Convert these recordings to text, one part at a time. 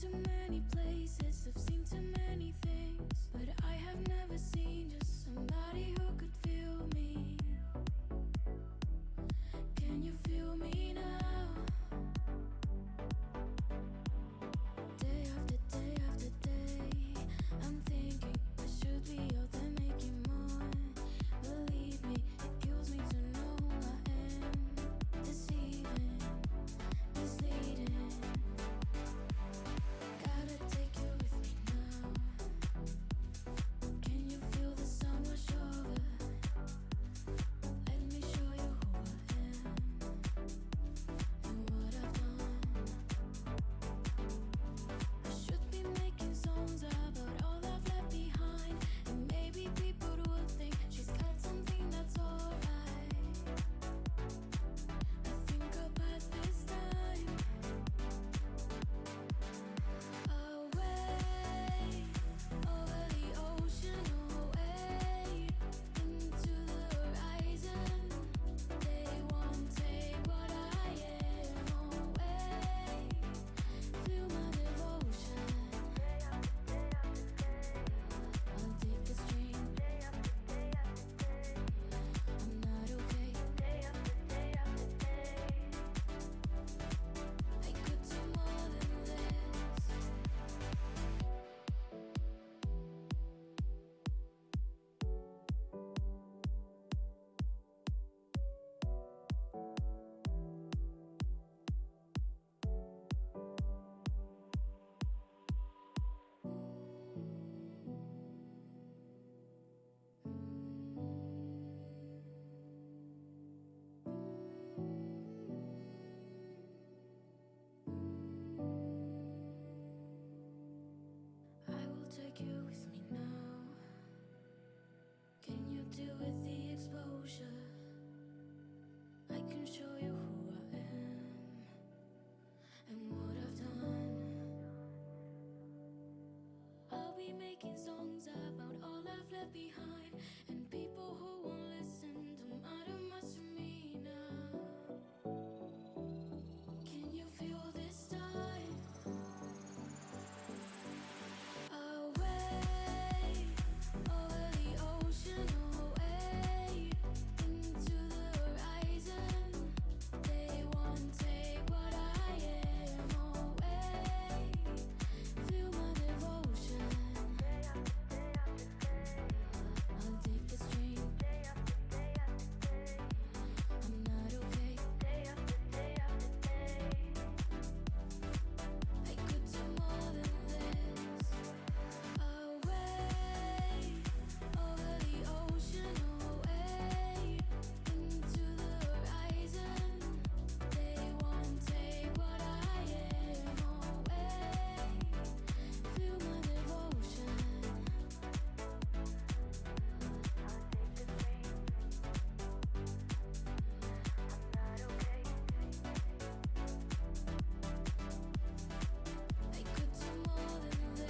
to many places, I've seen too many things, but I have never seen just somebody who could feel me. Can you feel me now? Day after day after day, I'm thinking I should be out there making more. Believe me, it kills me to know who I am. Deceiving, misleading. Gotta take you with me now. Can you feel the sun wash over? Let me show you who I am and what I've done. I should be making songs about all I've left behind, and maybe people will think she's got something that's alright. I think I'll pass this time. Away, over the ocean, away into the horizon. They won't take what I am away. Feel my devotion. I'll take the string. I'm not okay. I could do more than this. I will take you with me now. Can you deal with the exposure? I can show you who I am and what I've done. I'll be making songs about all I've left behind, and people who won't listen don't matter much to me now. Can you feel this time? Away, over the ocean, away into the horizon. They won't take what I am away. Feel my devotion. I'll take the string. I'm not okay. I could do more than this. Away, over the ocean, away into the horizon. They won't take what I am away. Feel my devotion. I could do more than this.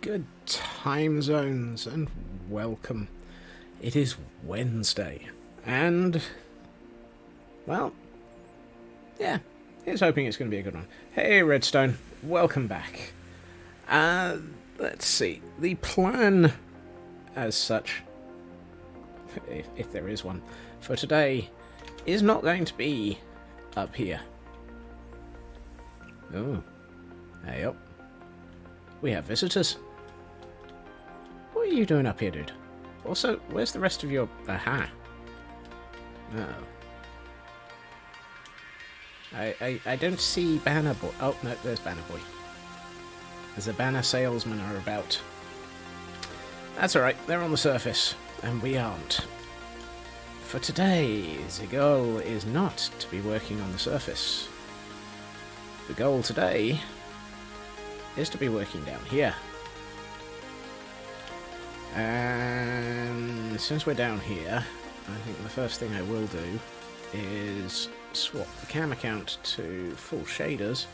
Good time zones and welcome. It is Wednesday, and well, yeah, here's hoping it's going to be a good one. Hey Redstone, welcome back. Let's see, the plan as such, if there is one, for today is not going to be up here. Oh, hey up. We have visitors. What are you doing up here, dude? Also, where's the rest of your... Aha. Oh. I don't see Banner Boy. Oh, no, there's Banner Boy. There's a banner salesman are about. That's alright, they're on the surface. And we aren't. For today, the goal is not to be working on the surface. The goal today is to be working down here. And since we're down here, I think the first thing I will do is swap the cam account to full shaders,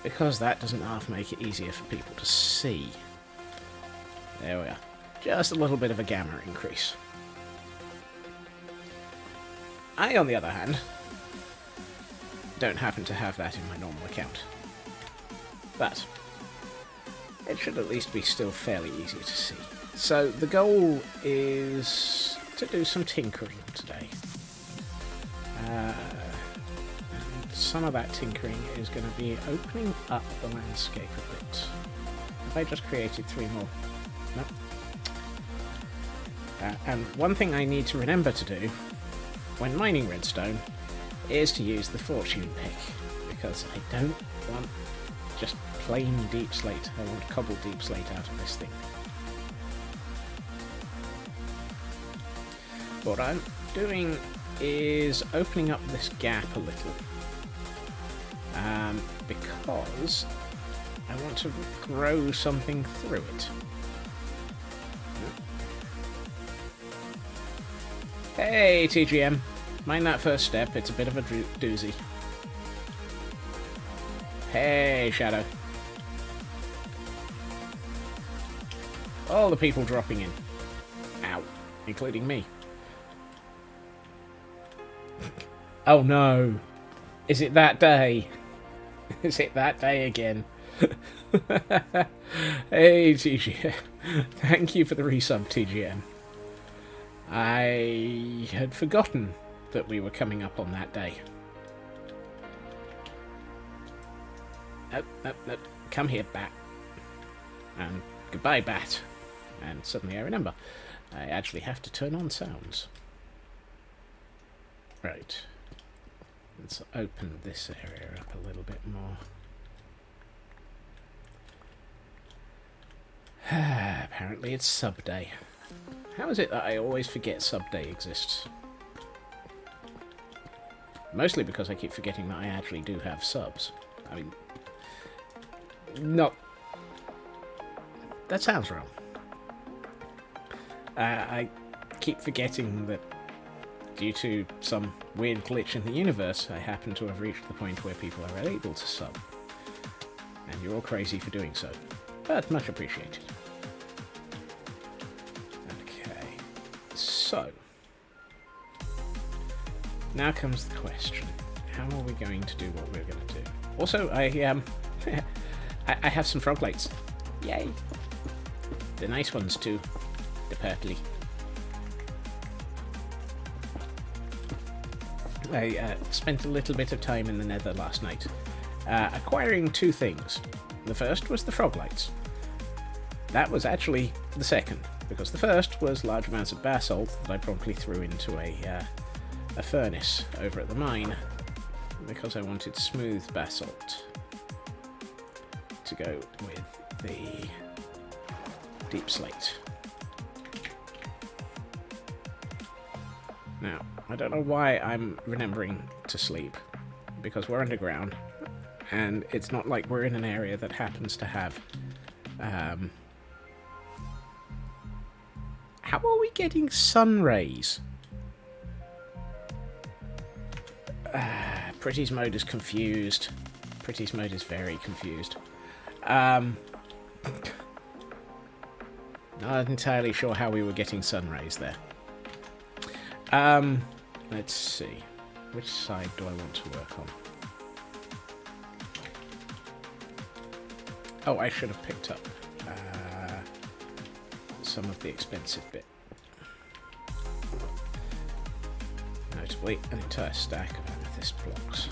because that doesn't half make it easier for people to see. There we are. Just a little bit of a gamma increase. I, on the other hand, don't happen to have that in my normal account. But it should at least be still fairly easy to see. So the goal is to do some tinkering today. And some of that tinkering is going to be opening up the landscape a bit. Have I just created 3 more? Nope. And one thing I need to remember to do when mining redstone is to use the fortune pick, because I don't want just plain deep slate. I want cobbled deep slate out of this thing. What I'm doing is opening up this gap a little, because I want to grow something through it. Hey TGM, mind that first step, it's a bit of a doozy. Hey Shadow. All the people dropping in. Ow, including me. Oh no! Is it that day? Is it that day again? Hey TGM, thank you for the resub TGM. I had forgotten that we were coming up on that day. Nope. Come here, Bat. And goodbye, Bat. And suddenly I remember, I actually have to turn on sounds. Right. Let's open this area up a little bit more. Apparently it's sub day. How is it that I always forget sub day exists? Mostly because I keep forgetting that I actually do have subs. I mean, not... That sounds wrong. I keep forgetting that due to some weird glitch in the universe, I happen to have reached the point where people are able to sub. And you're all crazy for doing so. But much appreciated. Okay. So. Now comes the question. How are we going to do what we're going to do? Also, I have some frog lights. Yay! The nice ones too. The purpley. I spent a little bit of time in the nether last night, acquiring 2 things. The first was the frog lights. That was actually the second, because the first was large amounts of basalt that I promptly threw into a furnace over at the mine, because I wanted smooth basalt to go with the deep slate. Now, I don't know why I'm remembering to sleep, because we're underground, and it's not like we're in an area that happens to have... How are we getting sun rays? Pretty's mode is confused. Pretty's mode is very confused. Not entirely sure how we were getting sun rays there. Let's see. Which side do I want to work on? Oh, I should have picked up some of the expensive bit. Notably, an entire stack of amethyst blocks.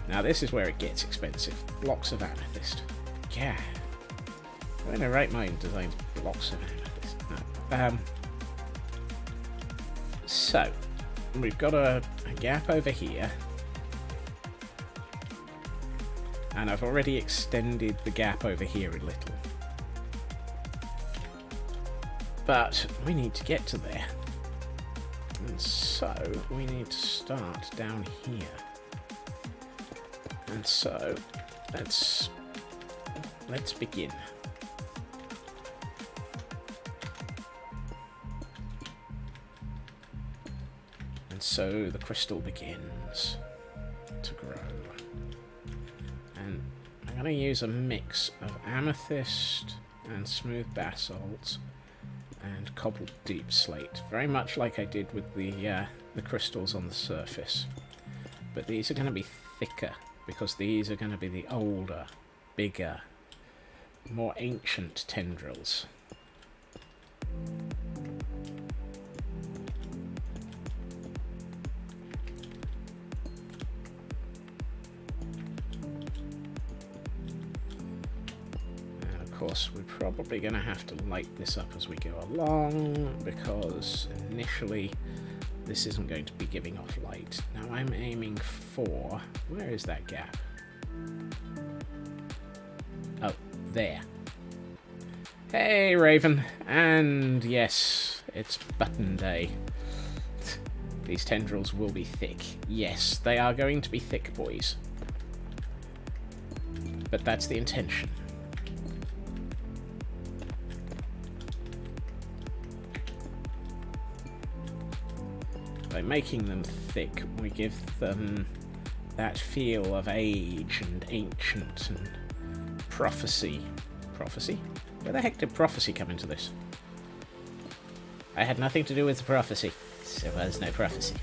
Now this is where it gets expensive. Blocks of amethyst. Yeah. Who in their right mind designs blocks of amethyst? No. So, we've got a gap over here. And I've already extended the gap over here a little. But we need to get to there. And so we need to start down here. And so let's begin. And so the crystal begins to grow. And I'm going to use a mix of amethyst and smooth basalt and cobbled deep slate, very much like I did with the crystals on the surface. But these are going to be thicker, because these are going to be the older, bigger, more ancient tendrils. And of course, we're probably going to have to light this up as we go along, because initially this isn't going to be giving off light. Now I'm aiming for... where is that gap? Oh, there. Hey, Raven. And yes, it's button day. These tendrils will be thick. Yes, they are going to be thick, boys. But that's the intention. By making them thick, we give them that feel of age and ancient and prophecy. Prophecy? Where the heck did prophecy come into this? I had nothing to do with the prophecy. So there's no prophecy.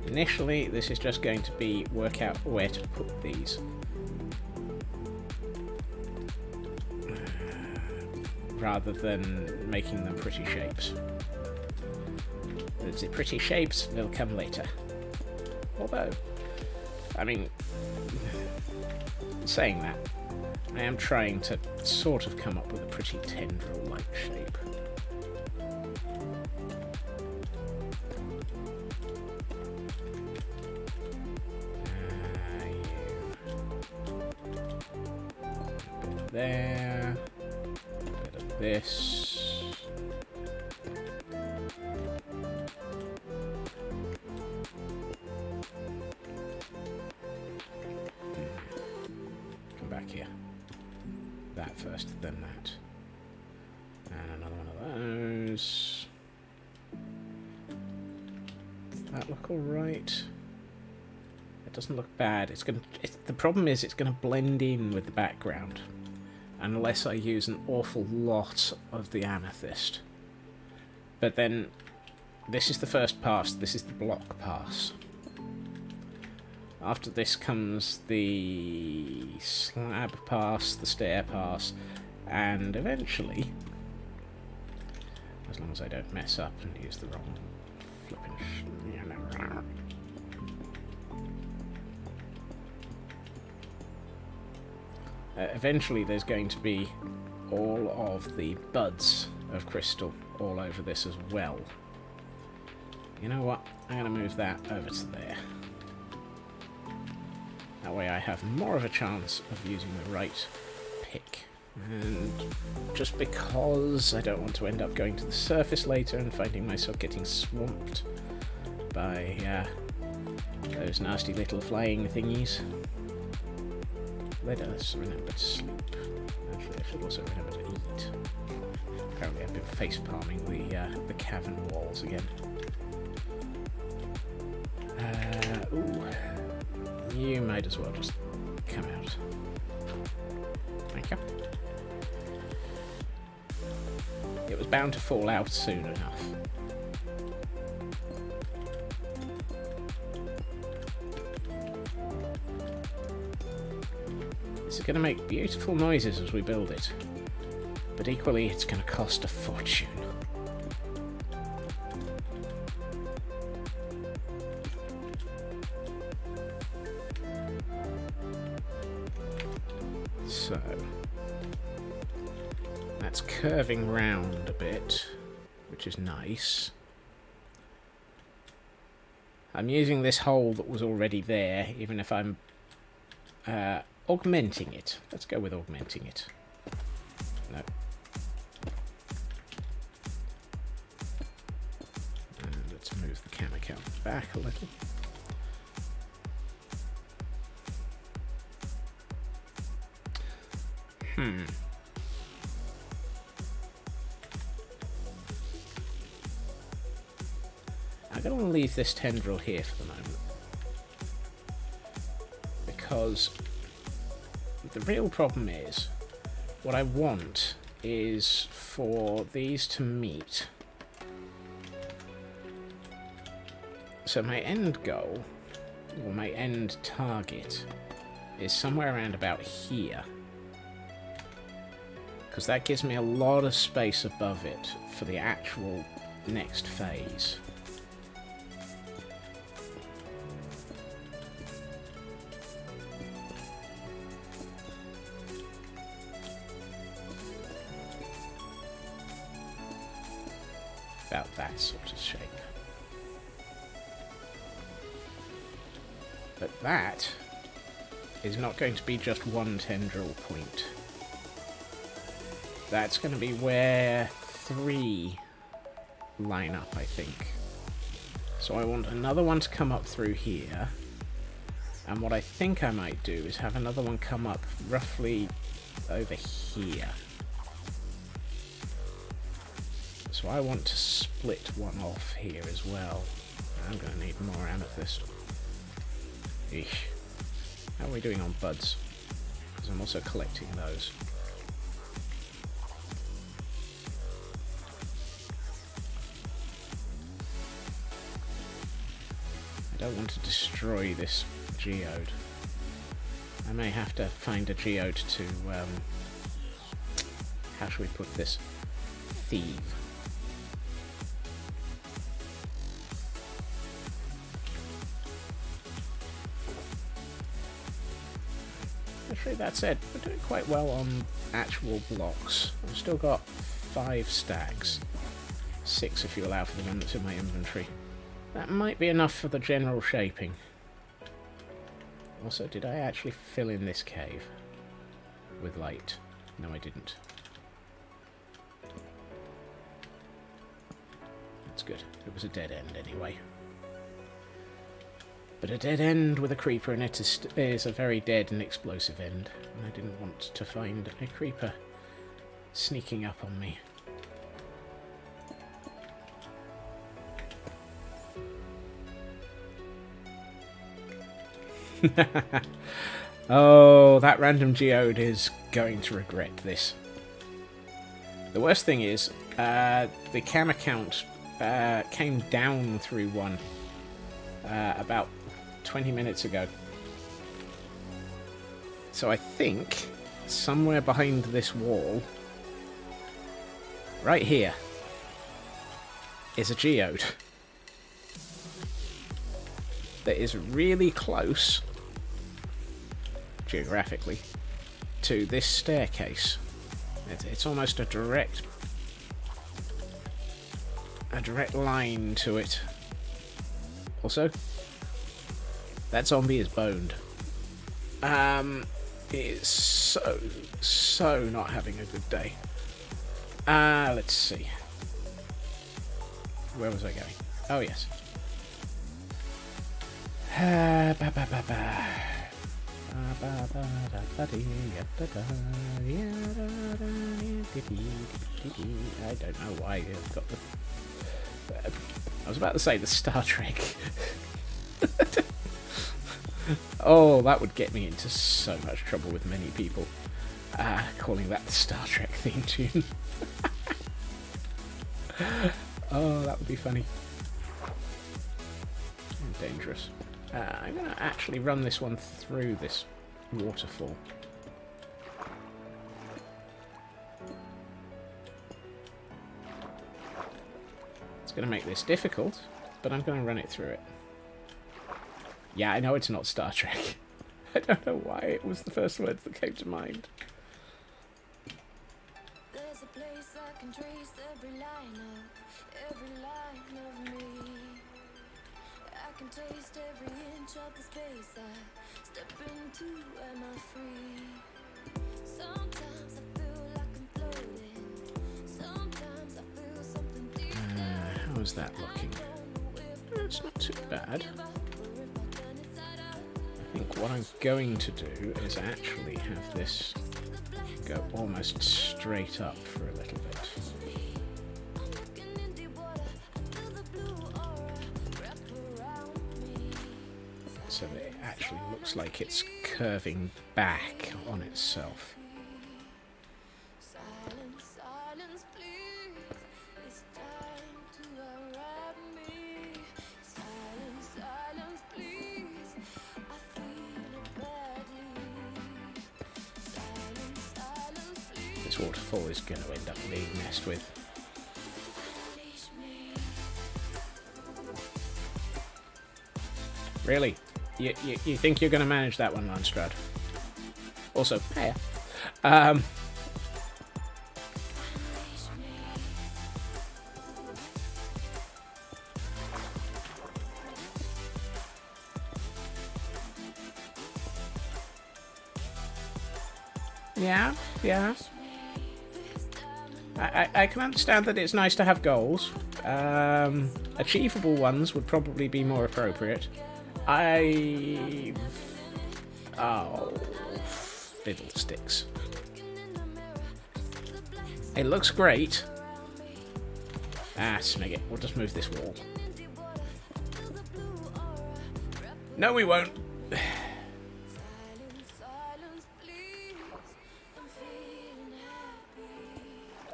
Initially, this is just going to be work out where to put these. Rather than making them pretty shapes. The pretty shapes will come later. Although, I mean, saying that, I am trying to sort of come up with a pretty tendril-like shape. There, a bit of this. Come back here. That first, then that. And another one of those. Does that look alright? It doesn't look bad. The problem is it's going to blend in with the background. Unless I use an awful lot of the amethyst. But then, this is the first pass, this is the block pass. After this comes the slab pass, the stair pass, and eventually, as long as I don't mess up and use the wrong flipping eventually there's going to be all of the buds of crystal all over this as well. You know what? I'm going to move that over to there. That way I have more of a chance of using the right pick. And just because I don't want to end up going to the surface later and finding myself getting swamped by those nasty little flying thingies. Let us remember to sleep. Actually, I should also remember to eat. Apparently I've been face-palming the cavern walls again. Ooh. You might as well just come out. Thank you. It was bound to fall out soon enough. It's going to make beautiful noises as we build it, but equally it's going to cost a fortune. So, that's curving round a bit, which is nice. I'm using this hole that was already there, even if I'm augmenting it. Let's go with augmenting it. No. And let's move the camera count back a little. I'm going to leave this tendril here for the moment, because the real problem is, what I want is for these to meet. So my end goal, or my end target, is somewhere around about here, because that gives me a lot of space above it for the actual next phase. About that sort of shape. But that is not going to be just one tendril point. That's going to be where 3 line up, I think. So I want another one to come up through here. And what I think I might do is have another one come up roughly over here. So I want to split one off here as well. I'm going to need more amethyst. Eesh. How are we doing on buds? Because I'm also collecting those. I don't want to destroy this geode. I may have to find a geode to, how should we put this? Thieve. Actually, that said, we're doing quite well on actual blocks. I've still got 5 stacks. 6 if you allow for the one that's in my inventory. That might be enough for the general shaping. Also, did I actually fill in this cave with light? No, I didn't. That's good. It was a dead end anyway. But a dead end with a creeper in it is a very dead and explosive end, and I didn't want to find a creeper sneaking up on me. Oh, that random geode is going to regret this. The worst thing is, the camera count came down through one about 20 minutes ago. So I think somewhere behind this wall, right here, is a geode that is really close, geographically, to this staircase. It's almost a direct line to it. Also, that zombie is boned. He is so not having a good day. Let's see. Where was I going? Oh, yes. I don't know why I've got the... I was about to say the Star Trek. Oh, that would get me into so much trouble with many people. Calling that the Star Trek theme tune. Oh, that would be funny. And dangerous. I'm going to actually run this one through this waterfall. It's going to make this difficult, but I'm going to run it through it. Yeah, I know it's not Star Trek. I don't know why it was the first words that came to mind. There's a place I can trace every line of me. I can can taste every inch of the space I step into. Am I free? Sometimes I feel like I'm floating. Sometimes I feel something deep down. How's that looking? It's not too bad. I think what I'm going to do is actually have this go almost straight up for a little bit. So that it actually looks like it's curving back on itself. This waterfall is going to end up being messed with. Really? You think you're going to manage that one, Landstrad? Also, hey. Yeah. I can understand that it's nice to have goals. Achievable ones would probably be more appropriate. Oh, fiddlesticks. It looks great. Smeg it. We'll just move this wall. No, we won't.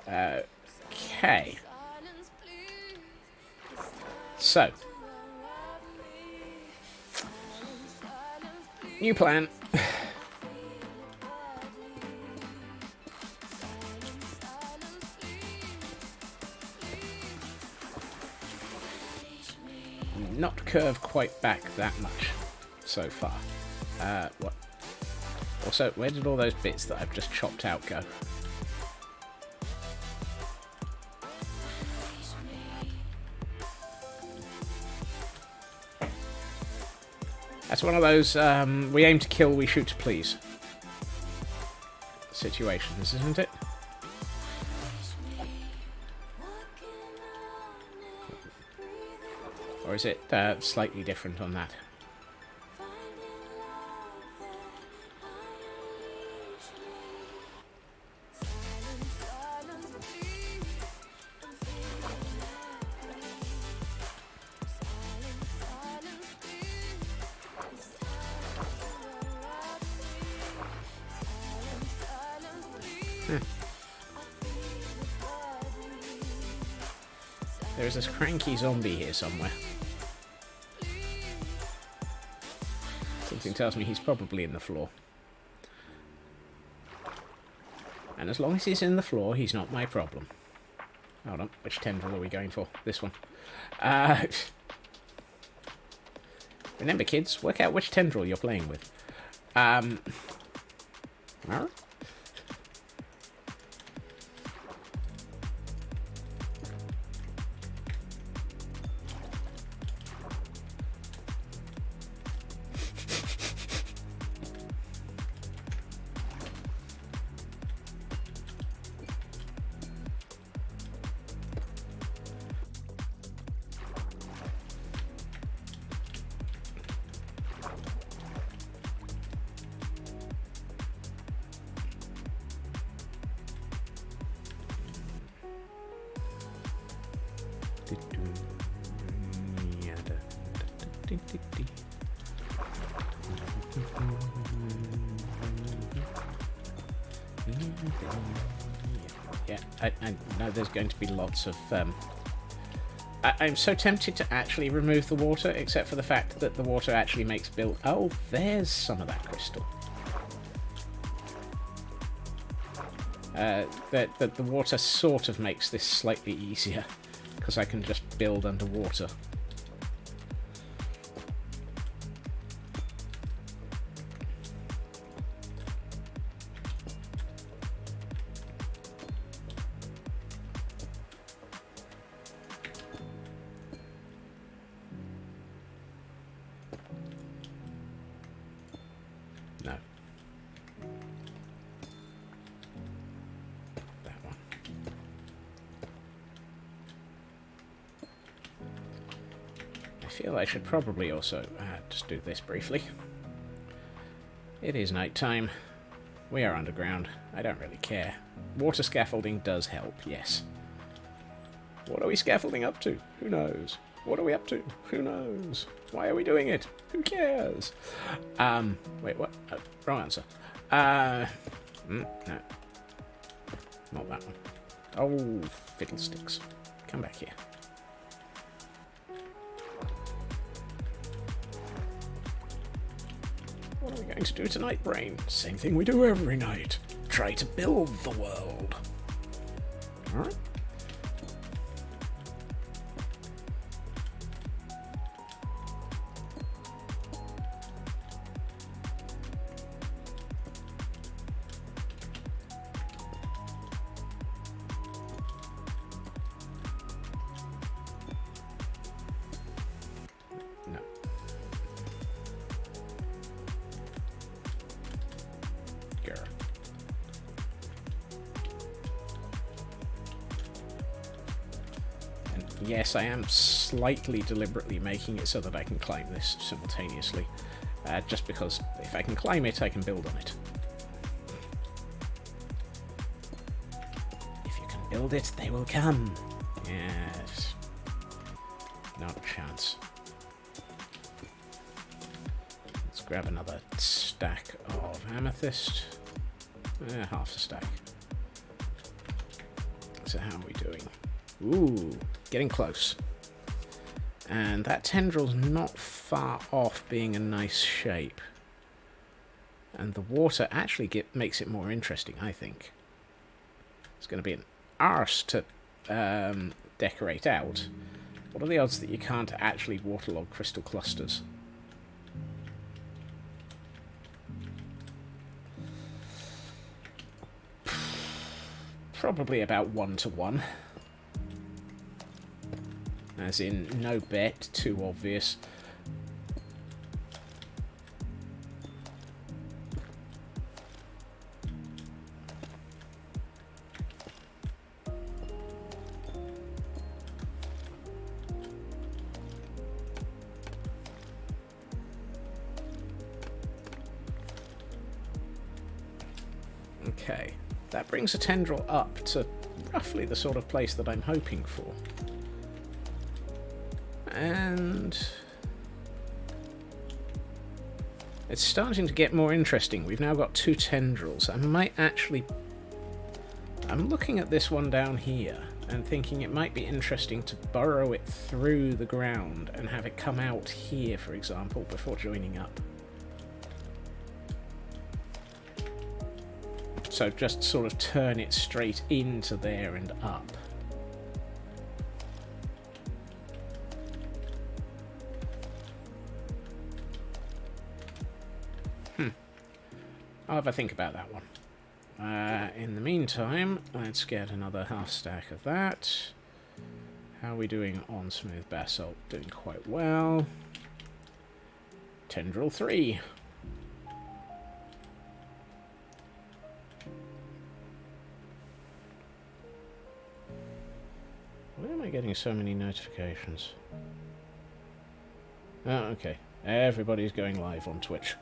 Okay. So. New plan. Not curve quite back that much so far. What? Also, where did all those bits that I've just chopped out go? That's one of those we aim to kill, we shoot to please situations, isn't it? Or is it slightly different on that? There is this cranky zombie here somewhere. Something tells me he's probably in the floor. And as long as he's in the floor, he's not my problem. Hold on, which tendril are we going for? This one. Remember, kids, work out which tendril you're playing with. Huh? Yeah, I know there's going to be lots of... I'm so tempted to actually remove the water, except for the fact that the water actually makes build... Oh, there's some of that crystal. That the water sort of makes this slightly easier, because I can just build underwater. feel I should probably also just do this briefly. It is night time. We are underground. I don't really care. Water scaffolding does help, yes. What are we scaffolding up to? Who knows? What are we up to? Who knows? Why are we doing it? Who cares? Wait, what? Wrong answer. No. Not that one. Oh, fiddlesticks. Come back here. What are we going to do tonight, Brain? Same thing we do every night. Try to build the world. Alright. No. Grr. And yes, I am slightly deliberately making it so that I can climb this simultaneously. Just because if I can climb it, I can build on it. If you can build it, they will come. Yes. Not a chance. Let's grab another stack of amethyst. Half a stack. So how are we doing? Ooh, getting close. And that tendril's not far off being a nice shape. And the water actually makes it more interesting, I think. It's going to be an arse to decorate out. What are the odds that you can't actually waterlog crystal clusters? Probably about 1 to 1. As in, no bet, too obvious. Okay, that brings a tendril up to roughly the sort of place that I'm hoping for. And it's starting to get more interesting. We've now got 2 tendrils. I'm looking at this one down here and thinking it might be interesting to burrow it through the ground and have it come out here, for example, before joining up. So just sort of turn it straight into there and up. I'll have a think about that one. In the meantime, let's get another half stack of that. How are we doing on smooth basalt? Doing quite well. Tendril 3. Why am I getting so many notifications? Oh, okay. Everybody's going live on Twitch.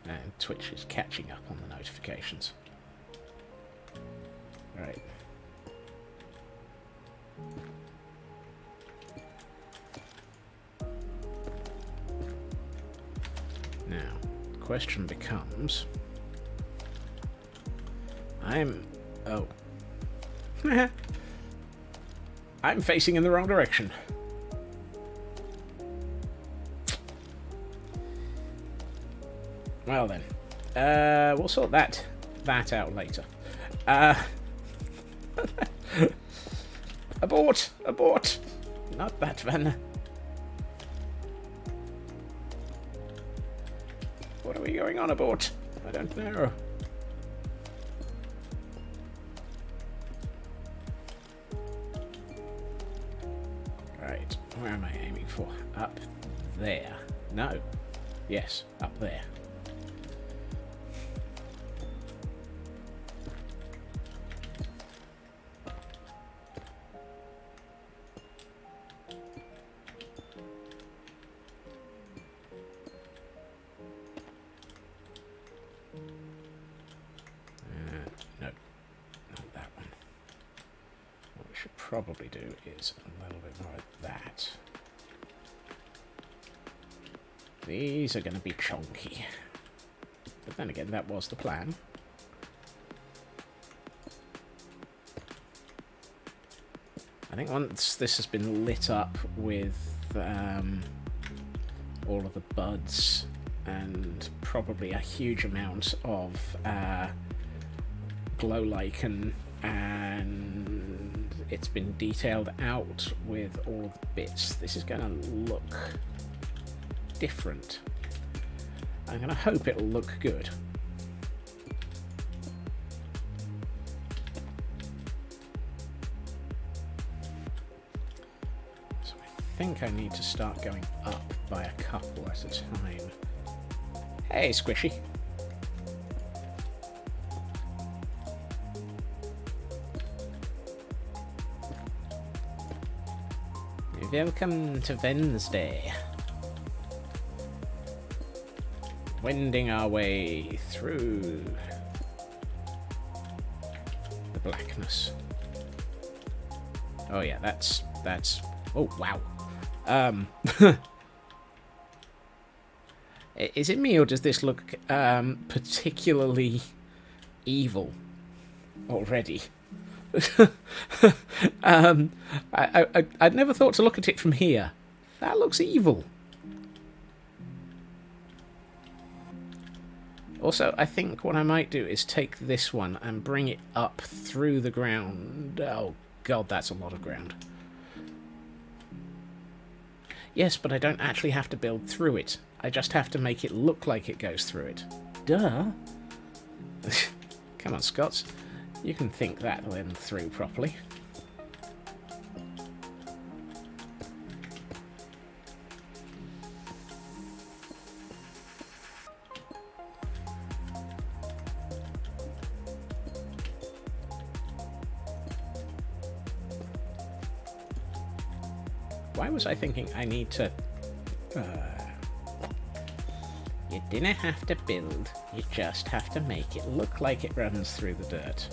And Twitch is catching up on the notifications. Right. Now, the question becomes... Oh. I'm facing in the wrong direction. Well then, we'll sort that out later. Abort! Abort! Not that one. What are we going on about? I don't know. Right, where am I aiming for? Up there. No. Yes, up there. probably do is a little bit more of that. These are going to be chunky. But then again, that was the plan. I think once this has been lit up with all of the buds and probably a huge amount of glow lichen, and it's been detailed out with all of the bits, this is going to look different. I'm going to hope it'll look good. So I think I need to start going up by a couple at a time. Hey, Squishy. Welcome to Wednesday. Wending our way through the blackness. Oh yeah, that's oh wow. Is it me, or does this look particularly evil already? I'd never thought to look at it from here. That looks evil. Also, I think what I might do is take this one and bring it up through the ground. Oh god, that's a lot of ground. Yes, but I don't actually have to build through it. I just have to make it look like it goes through it. Duh. Come on, Scots. You can think that then through properly. Why was I thinking I need to... You didn't have to build, you just have to make it look like it runs through the dirt.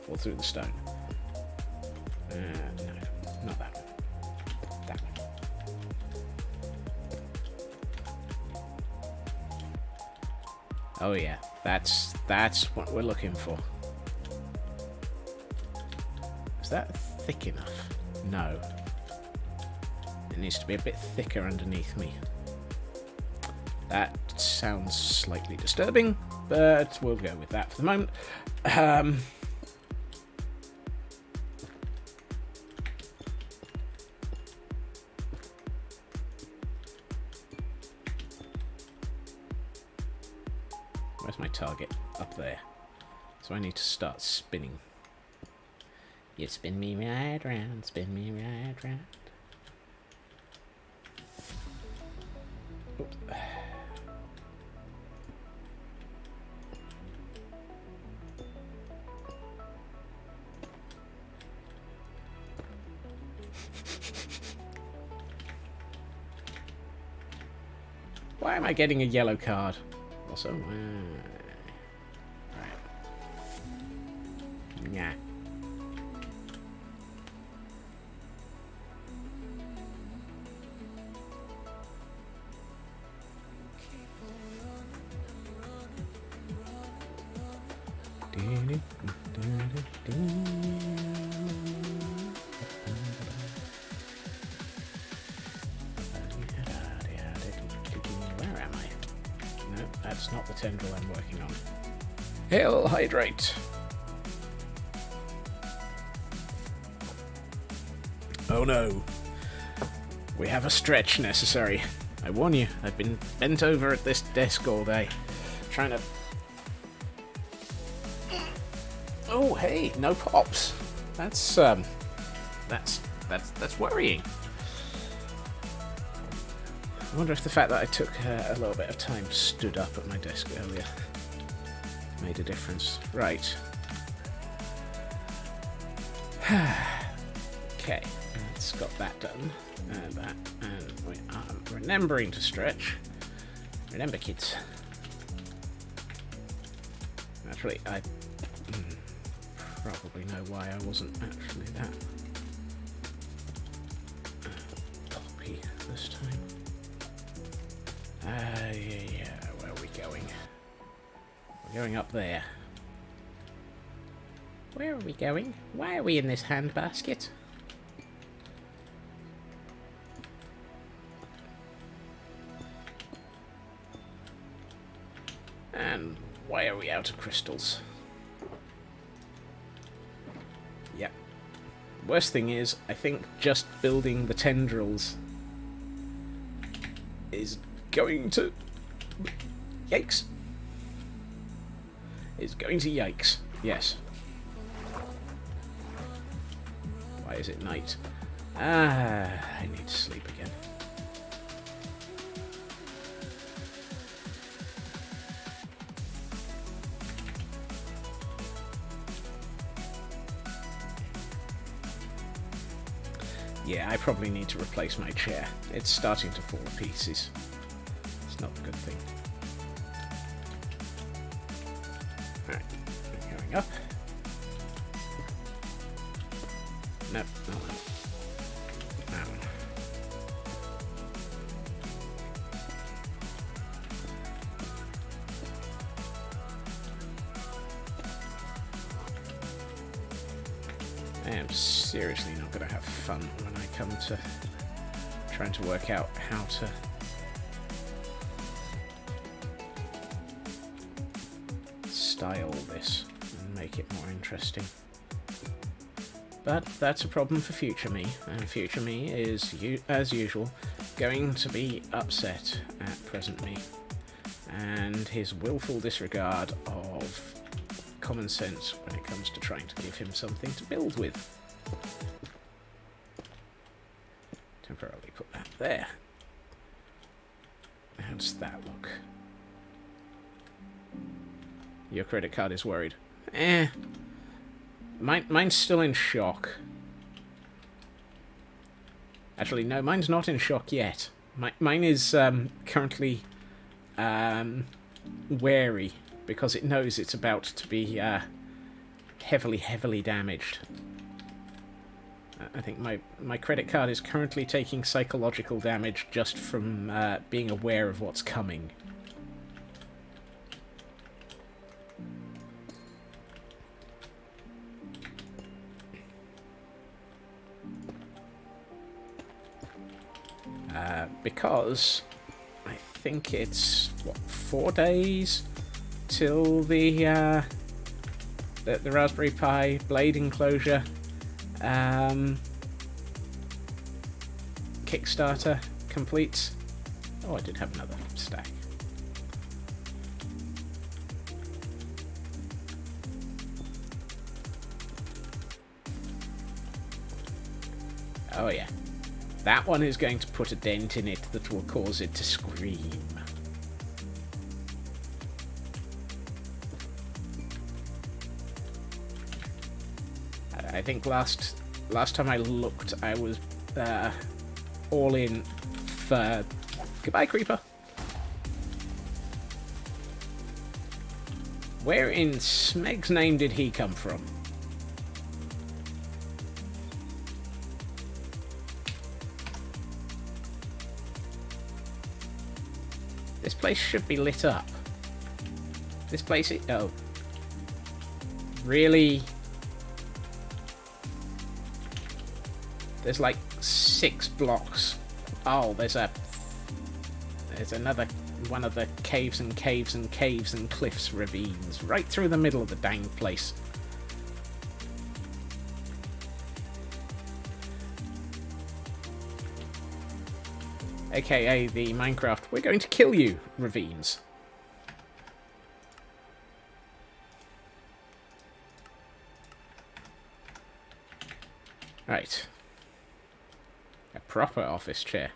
Or through the stone. No, not that one. That one. Oh yeah, that's what we're looking for. Is that thick enough? No. It needs to be a bit thicker underneath me. That sounds slightly disturbing, but we'll go with that for the moment. Where's my target? Up there. So I need to start spinning. You spin me right round, spin me right round. Oh. Why am I getting a yellow card? Also, right. Nah. Where am I? No, that's not the tendril I'm working on. Hail hydrate! Oh no. We have a stretch necessary. I warn you, I've been bent over at this desk all day, trying to... Oh, hey, no pops. That's worrying. I wonder if the fact that I took a little bit of time stood up at my desk earlier made a difference. Right. Okay, that's got that done. And that, and we are remembering to stretch. Remember, kids. Actually, I probably know why I wasn't actually that. going up there. Where are we going? Why are we in this handbasket? And why are we out of crystals? Yep. Worst thing is, I think just building the tendrils is going to... Yikes. Is going to yikes. Yes. Why is it night? I need to sleep again. Yeah, I probably need to replace my chair. It's starting to fall to pieces. It's not a good thing. Alright, going up. Nope, not that. That one. I am seriously not going to have fun when I come to trying to work out how to style this and make it more interesting. But that's a problem for future me, and future me is, as usual, going to be upset at present me and his willful disregard of common sense when it comes to trying to give him something to build with. Temporarily put that there. How does that look? Your credit card is worried. Mine's still in shock. Actually, no, mine's not in shock yet. Mine is currently wary because it knows it's about to be heavily damaged. I think my credit card is currently taking psychological damage just from being aware of what's coming. Because I think it's, what, 4 days till the Raspberry Pi blade enclosure Kickstarter completes. Oh, I did have another stack. Oh yeah. That one is going to put a dent in it that will cause it to scream. I think last time I looked, I was all in for... Goodbye, creeper. Where in Smeg's name did he come from? This place should be lit up. This place... Oh. Really? There's like 6 blocks. Oh, there's another one of the caves and caves and caves and cliffs ravines right through the middle of the dang place. AKA the Minecraft, we're going to kill you, ravines. Right. A proper office chair.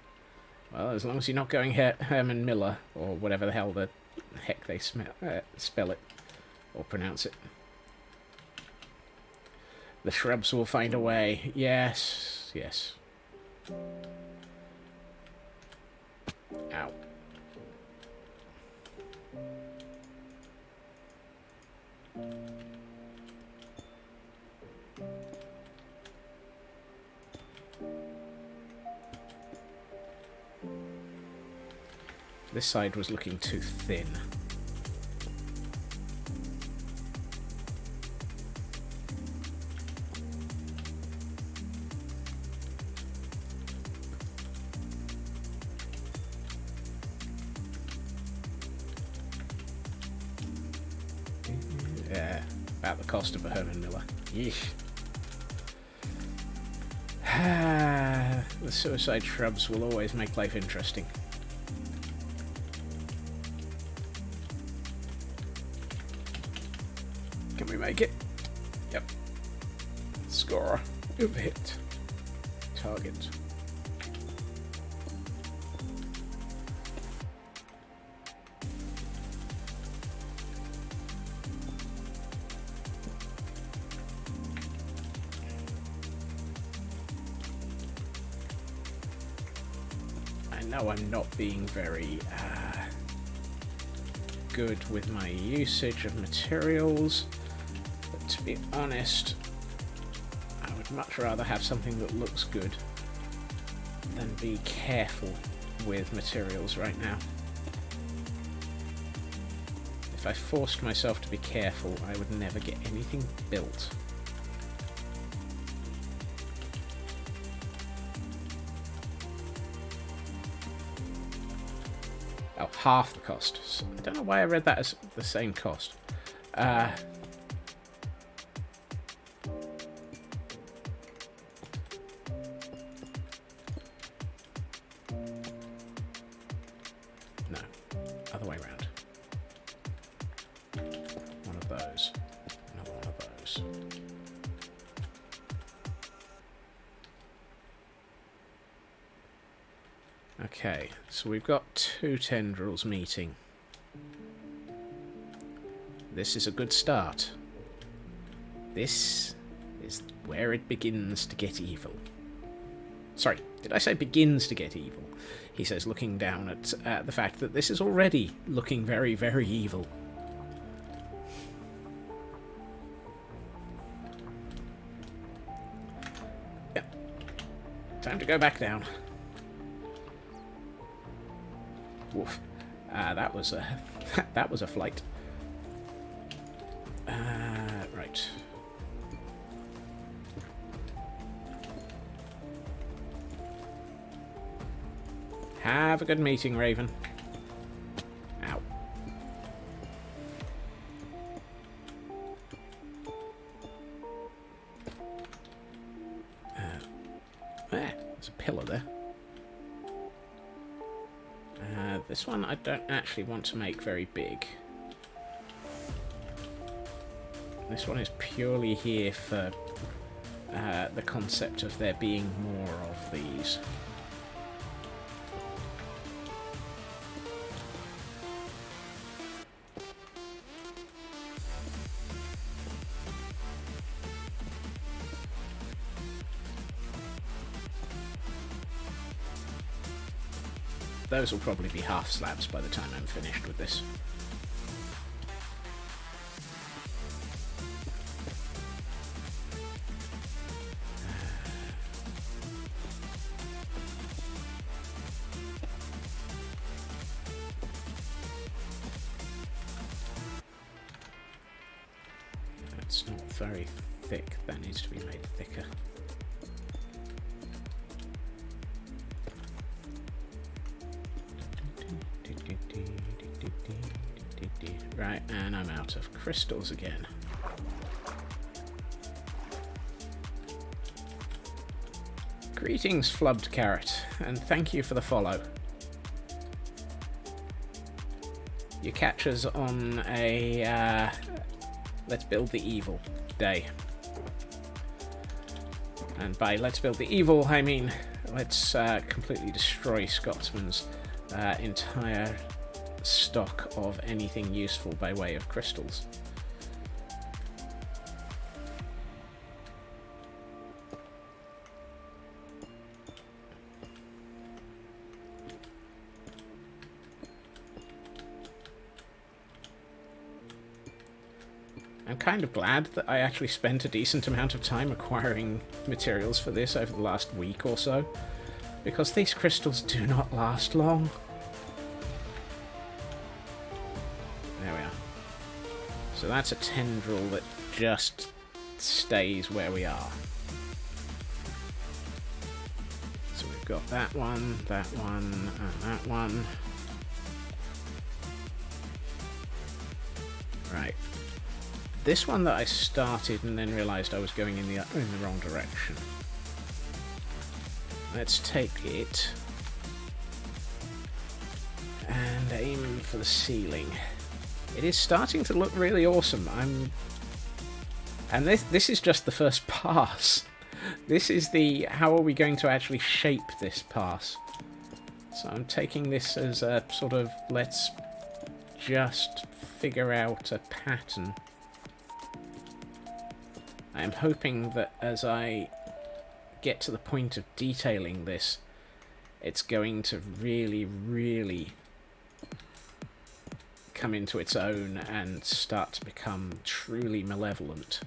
Well, as long as you're not going Herman Miller, or whatever the hell the heck they spell it, or pronounce it. The shrubs will find a way. Yes, yes. Ow. This side was looking too thin. about the cost of a Herman Miller. Yeesh. The suicide shrubs will always make life interesting. Can we make it? Yep. Score. You've hit. Target. I know I'm not being very good with my usage of materials, but to be honest, I would much rather have something that looks good than be careful with materials right now. If I forced myself to be careful, I would never get anything built. Oh, half the cost. So I don't know why I read that as the same cost. No, other way around. One of those. Another one of those. Okay, so we've got 2 tendrils meeting. This is a good start. This is where it begins to get evil. Sorry, did I say begins to get evil? He says, looking down at the fact that this is already looking very, very evil. Yeah. Time to go back down. Woof. That was a that was a flight. Right. Have a good meeting, Raven. Ow. There's a pillar there. This one I don't actually want to make very big. This one is purely here for the concept of there being more of these. Those will probably be half slabs by the time I'm finished with this. That's not very thick. That needs to be made thicker. Right, and I'm out of crystals again. Greetings, Flubbed Carrot, and thank you for the follow. You catch us on a Let's Build the Evil day. And by Let's Build the Evil, I mean let's completely destroy Scotsman's entire stock of anything useful by way of crystals. I'm kind of glad that I actually spent a decent amount of time acquiring materials for this over the last week or so, because these crystals do not last long. There we are. So that's a tendril that just stays where we are. So we've got that one, and that one. Right. this one that I started and then realised I was going in the wrong direction. Let's take it and aim for the ceiling. It is starting to look really awesome. And this is just the first pass. This is the how are we going to actually shape this pass. So I'm taking this as a sort of let's just figure out a pattern. I am hoping that as I get to the point of detailing this, it's going to really, really come into its own and start to become truly malevolent.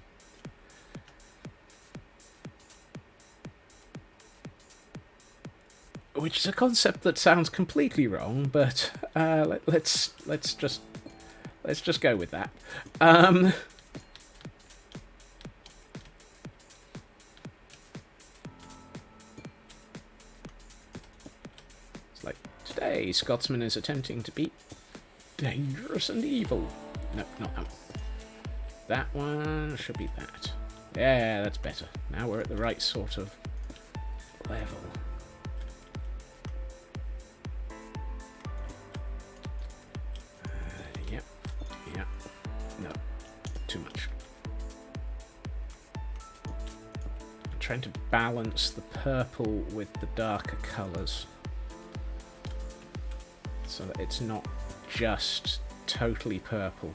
Which is a concept that sounds completely wrong, but let's just go with that. It's like today, Scotsman is attempting to be dangerous and evil. No, not that one. That one should be that. Yeah, that's better. Now we're at the right sort of level. Yep. No, too much. I'm trying to balance the purple with the darker colours so that it's not just totally purple.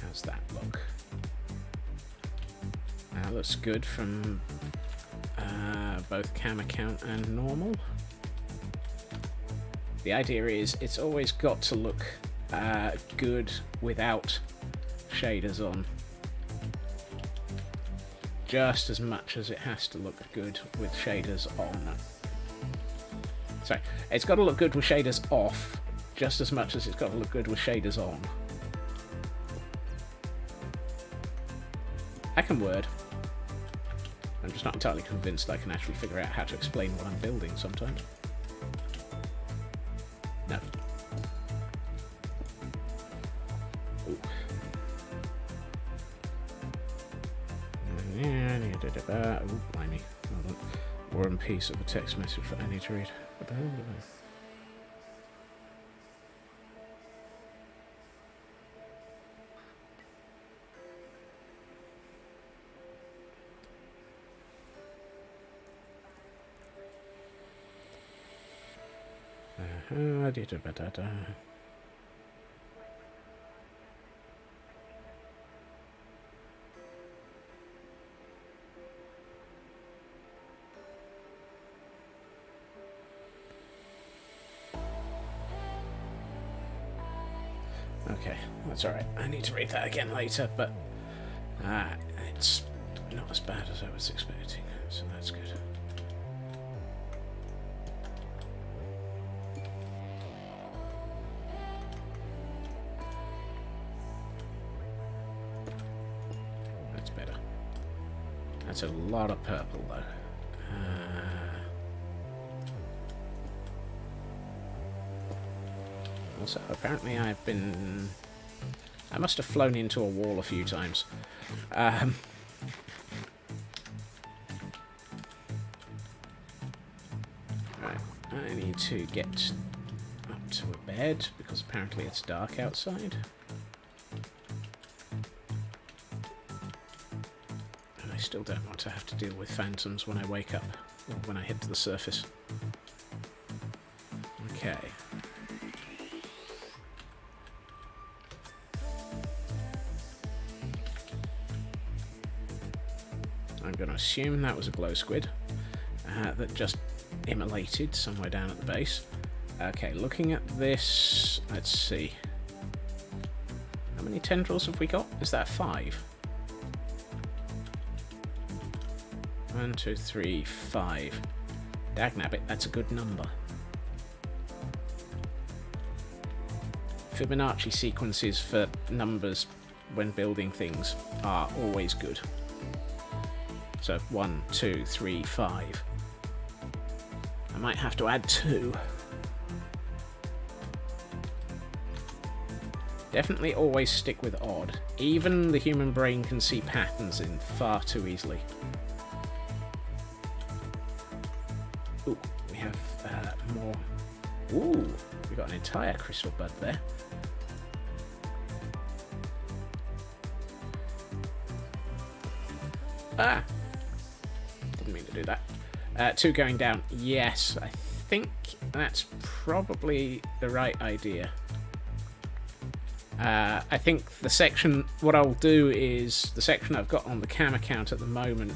How's that look? That looks good from both camera count and normal. The idea is it's always got to look good without shaders on, just as much as it has to look good with shaders on. Sorry, it's got to look good with shaders off, just as much as it's got to look good with shaders on. I can word. I'm just not entirely convinced I can actually figure out how to explain what I'm building sometimes. No. Ooh. Ooh, blimey. Hold on. War and Peace of a text message that I need to read. Okay, that's alright. I need to read that again later, but it's not as bad as I was expecting, so that's good. That's better. That's a lot of purple, though. Also, apparently I must have flown into a wall a few times. Right, I need to get up to a bed, because apparently it's dark outside. And I still don't want to have to deal with phantoms when I wake up, or when I head to the surface. Okay. I'm going to assume that was a glow squid that just immolated somewhere down at the base. Okay, looking at this, let's see. How many tendrils have we got? Is that 5? 1, 2, 3, 5. Dagnabbit, that's a good number. Fibonacci sequences for numbers when building things are always good. So 1, 2, 3, 5. I might have to add 2. Definitely always stick with odd. Even the human brain can see patterns in far too easily. Ooh, we have more. Ooh, we got an entire crystal bud there. Ah! Didn't mean to do that. 2 going down. Yes, I think that's probably the right idea. I think the section, what I'll do is, the section I've got on the camera count at the moment,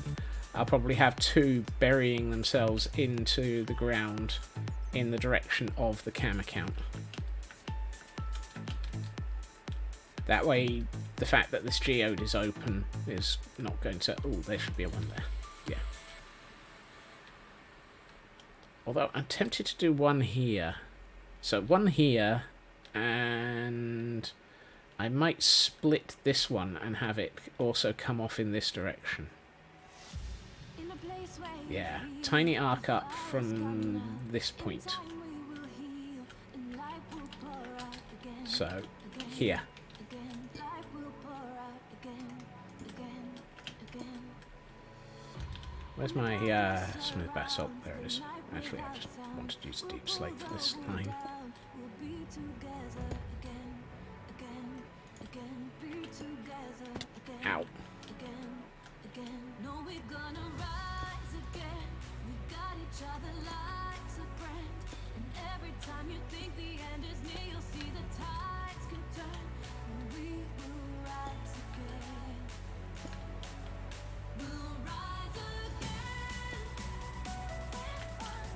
I'll probably have 2 burying themselves into the ground in the direction of the camera count. That way, the fact that this geode is open is not going to... Oh, there should be a 1 there. Yeah. Although, I'm tempted to do 1 here. So, 1 here, and I might split this one and have it also come off in this direction. Yeah, tiny arc up from this point. So, here. Where's my smooth basalt? There it is. Actually, I just wanted to use deep slate for this line. Ow.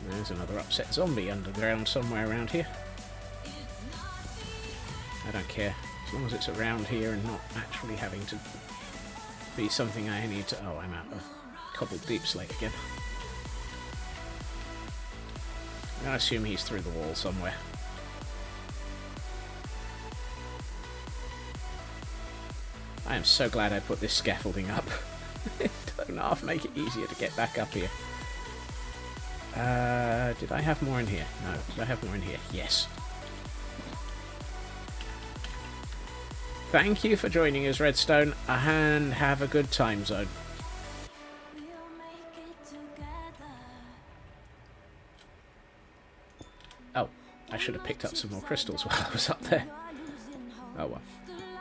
There's another upset zombie underground somewhere around here. I don't care, as long as it's around here and not actually having to be something I need to... Oh, I'm out of cobbled deep slate again. I'm going to assume he's through the wall somewhere. I am so glad I put this scaffolding up. It doesn't half make it easier to get back up here. Did I have more in here? No. Did I have more in here? Yes. Thank you for joining us, Redstone, and have a good time zone. Oh, I should have picked up some more crystals while I was up there. Oh well.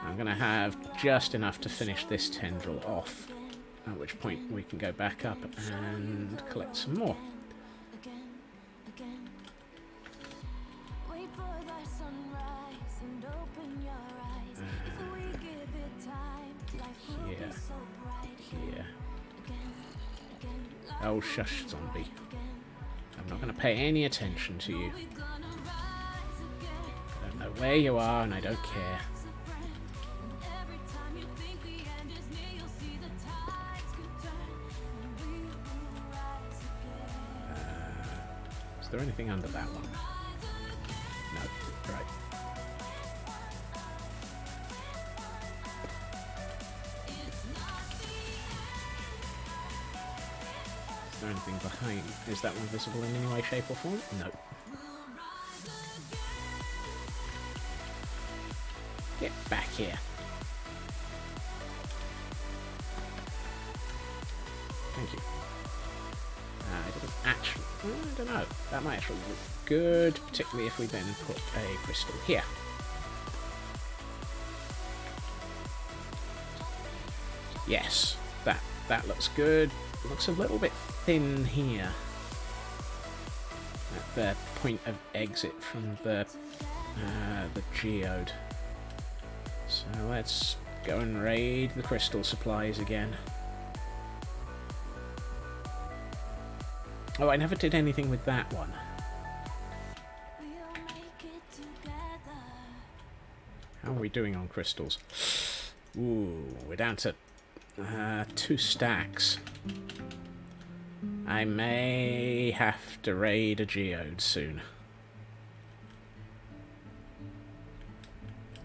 I'm going to have just enough to finish this tendril off, at which point we can go back up and collect some more. Here. Oh, shush, zombie. I'm not going to pay any attention to you. I don't know where you are, and I don't care. Is there anything under that one? No. Right. Is there anything behind? Is that one visible in any way, shape or form? No. Get back here. Thank you. I didn't actually... I don't know. That might actually look good, particularly if we then put a crystal here. Yes, that looks good. It looks a little bit thin here at the point of exit from the geode. So let's go and raid the crystal supplies again. Oh, I never did anything with that one. How are we doing on crystals? Ooh, we're down to 2 stacks. I may have to raid a geode soon.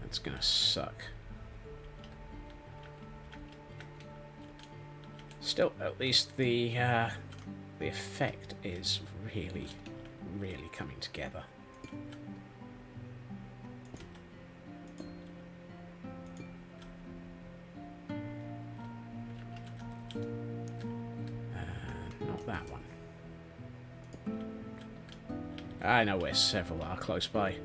That's gonna suck. It's Still, at least the effect is really, really coming together. Not that one. I know where several are close by.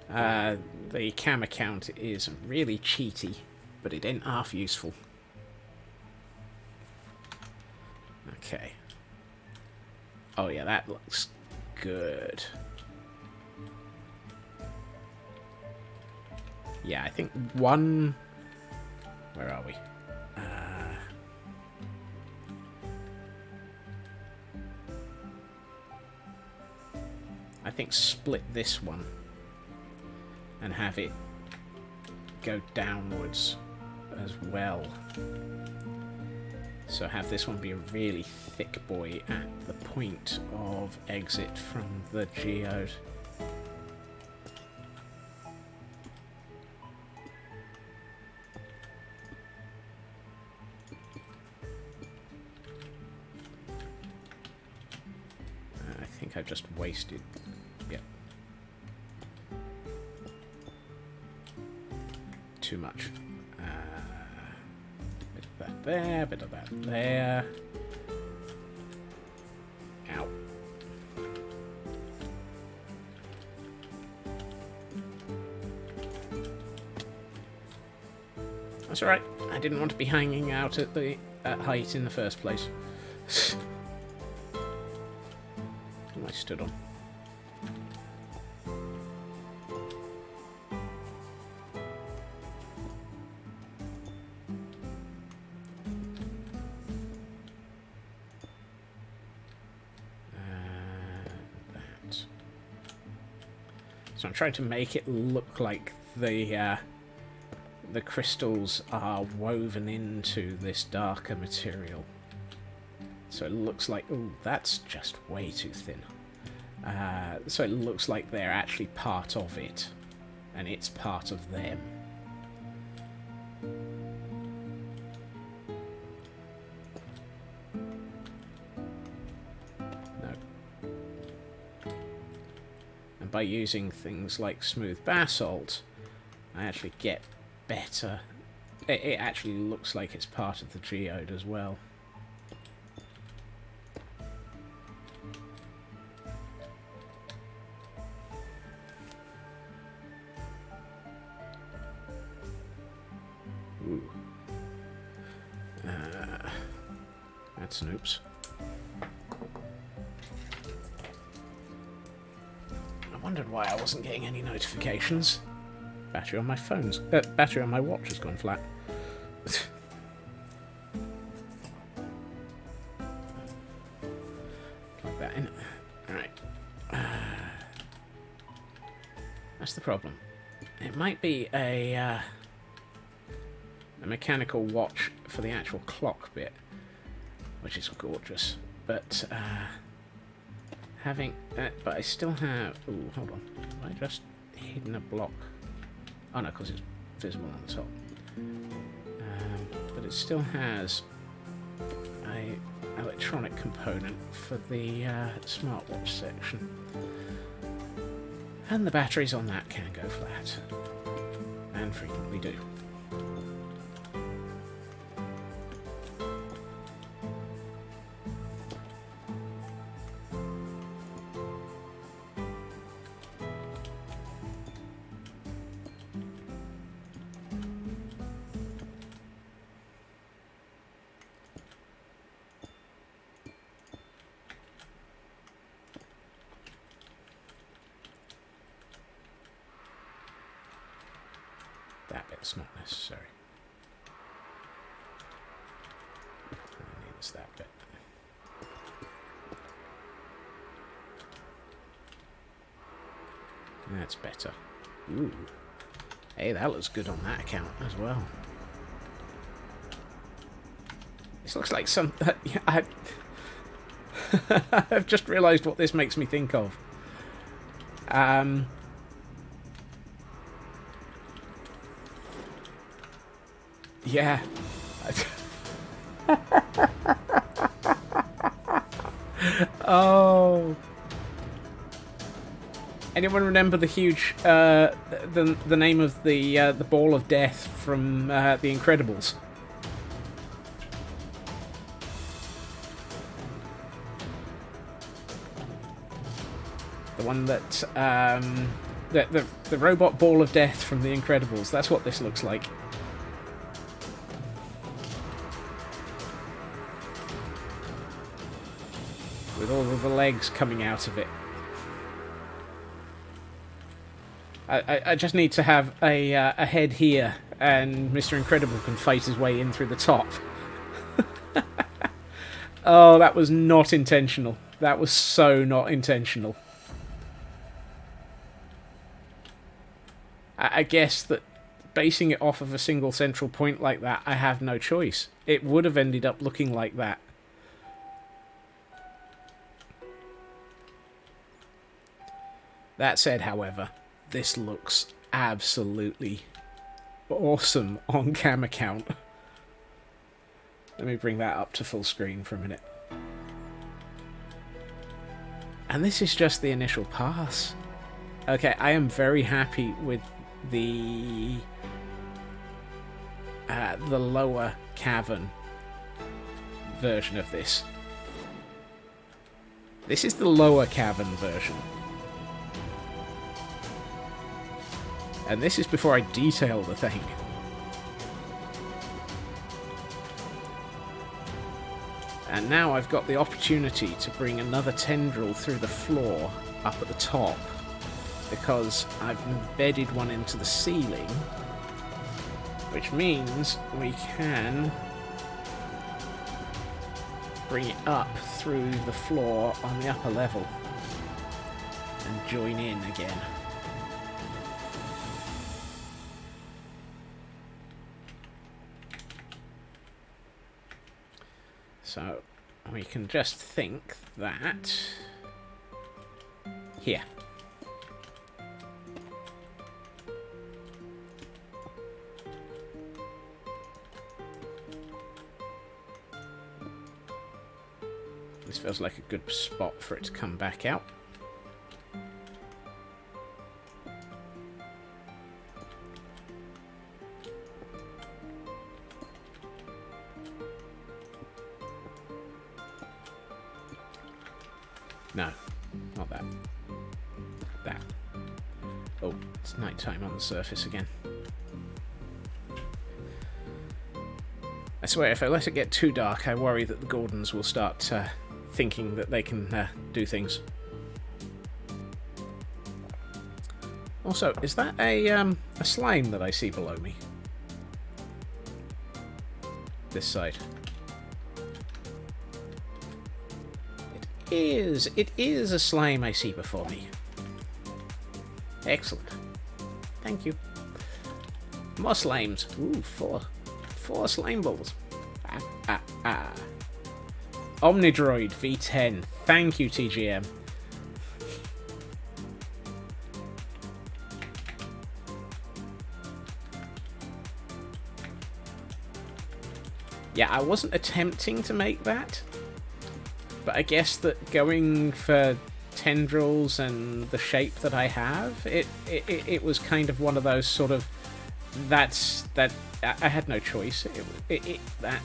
The camera count is really cheaty, but it ain't half useful. Okay. Oh yeah, that looks good. Yeah, I think one... Where are we? I think split this one and have it go downwards as well. So have this one be a really thick boy at the point of exit from the geode. I think I've just wasted... Yep. Too much. Bit of that there, bit of that there. Ow. That's alright. I didn't want to be hanging out at the height in the first place. What am I stood on? So I'm trying to make it look like the crystals are woven into this darker material. So it looks like... Ooh, that's just way too thin. So it looks like they're actually part of it, and it's part of them. By using things like smooth basalt, I actually get better. It actually looks like it's part of the geode as well. Ooh. That's an oops. I wondered why I wasn't getting any notifications. Battery on my phone's... battery on my watch has gone flat. Plug that in. Alright. That's the problem. It might be a mechanical watch for the actual clock bit, which is gorgeous, but having but I still have... Ooh, hold on. Have I just hidden a block? Oh no, because it's visible on the top. But it still has a electronic component for the smartwatch section. And the batteries on that can go flat. And frequently do. That bit's not necessary. It needs that bit. That's better. Ooh. Hey, that looks good on that account as well. This looks like some... I've just realised what this makes me think of. Yeah. Oh. Anyone remember the huge, the name of the ball of death from The Incredibles? The one that, the robot ball of death from The Incredibles. That's what this looks like. With all of the legs coming out of it. I just need to have a head here, and Mr. Incredible can fight his way in through the top. Oh, that was not intentional. That was so not intentional. I guess that basing it off of a single central point like that, I have no choice. It would have ended up looking like that. That said, however, this looks absolutely awesome on cam account. Let me bring that up to full screen for a minute. And this is just the initial pass. Okay, I am very happy with the lower cavern version of this. This is the lower cavern version. And this is before I detail the thing. And now I've got the opportunity to bring another tendril through the floor up at the top, because I've embedded one into the ceiling, which means we can bring it up through the floor on the upper level and join in again. So we can just think that here. This feels like a good spot for it to come back out. No, not that. That. Oh, it's nighttime on the surface again. I swear, if I let it get too dark, I worry that the Gordons will start thinking that they can do things. Also, is that a slime that I see below me? This side. It is a slime I see before me. Excellent. Thank you. More slimes. Ooh, four slime balls. Omnidroid V10. Thank you, TGM. Yeah, I wasn't attempting to make that. But I guess that going for tendrils and the shape that I have, it was kind of one of those sort of that I had no choice. That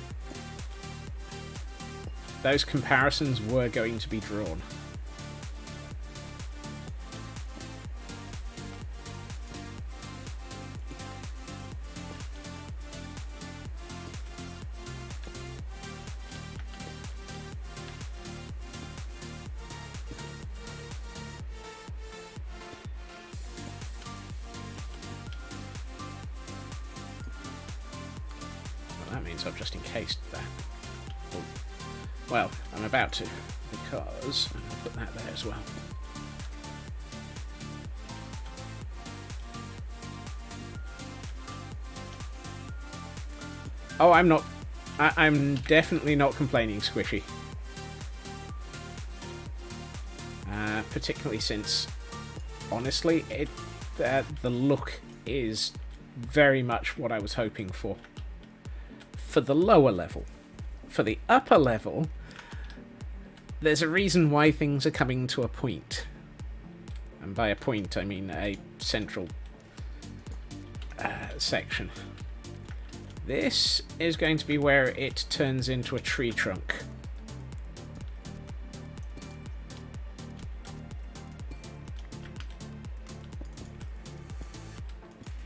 those comparisons were going to be drawn. That means I've just encased that. Oh. Well, I'm about to, because I'm going to put that there as well. Oh, I'm not. I'm definitely not complaining, Squishy. Particularly since, honestly, the look is very much what I was hoping for. For the lower level. For the upper level, there's a reason why things are coming to a point. And by a point, I mean a central section. This is going to be where it turns into a tree trunk.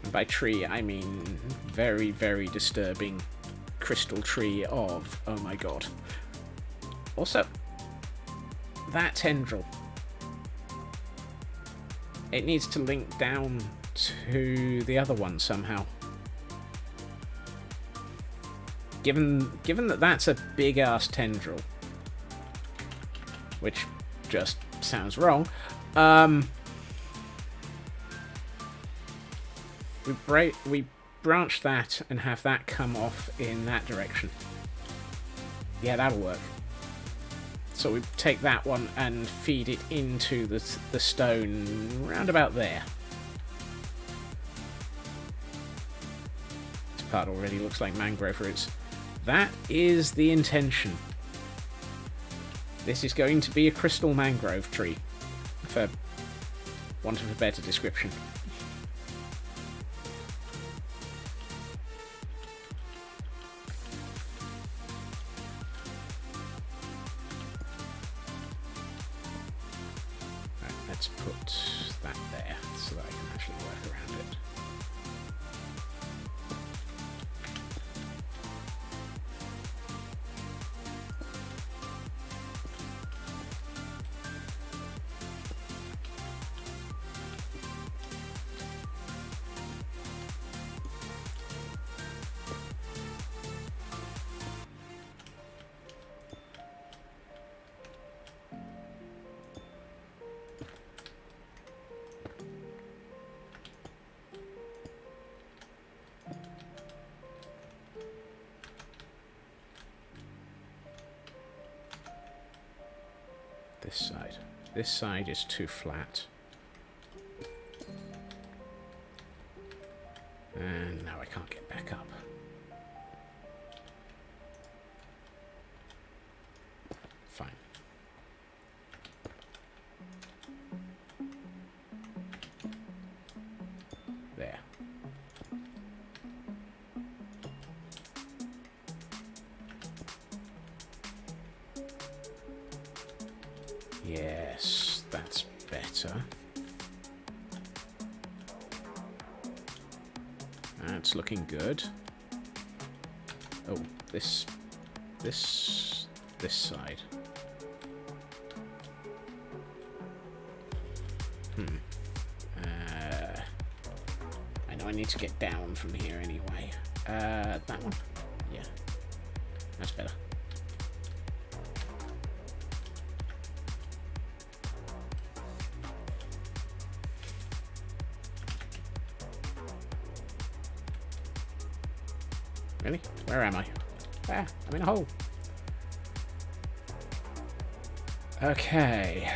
And by tree, I mean very, very disturbing crystal tree of, oh my god. Also, that tendril. It needs to link down to the other one somehow. Given that that's a big-ass tendril, which just sounds wrong, we branch that and have that come off in that direction. Yeah, that'll work. So we take that one and feed it into the stone round about there. This part already looks like mangrove roots. That is the intention. This is going to be a crystal mangrove tree, for want of a better description. Right, let's put that there so that I can actually work around it. This side. This side is too flat. And now I can't get back up. Fine. There. Yes, that's better. That's looking good. Oh, this side. I know I need to get down from here anyway. That one? Yeah. That's better. Really? Where am I? Ah, I'm in a hole. Okay.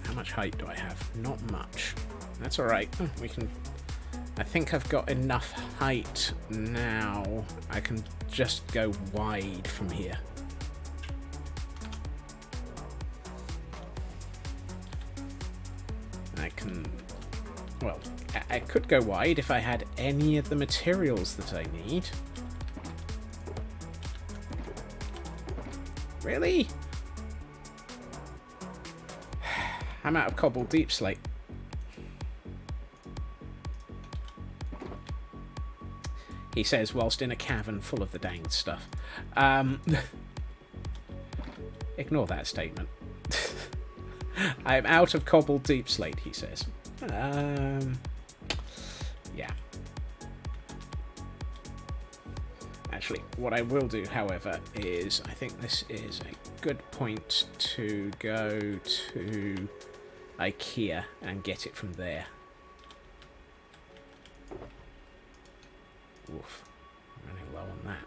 How much height do I have? Not much. That's alright. We can... I think I've got enough height now. I can just go wide from here. I can... Well, I could go wide if I had any of the materials that I need. Really? I'm out of cobbled deep slate. He says whilst in a cavern full of the danged stuff. Ignore that statement. I'm out of cobbled deep slate, he says. Yeah. Actually, what I will do, however, is I think this is a good point to go to IKEA and get it from there. Oof. I'm running low on that.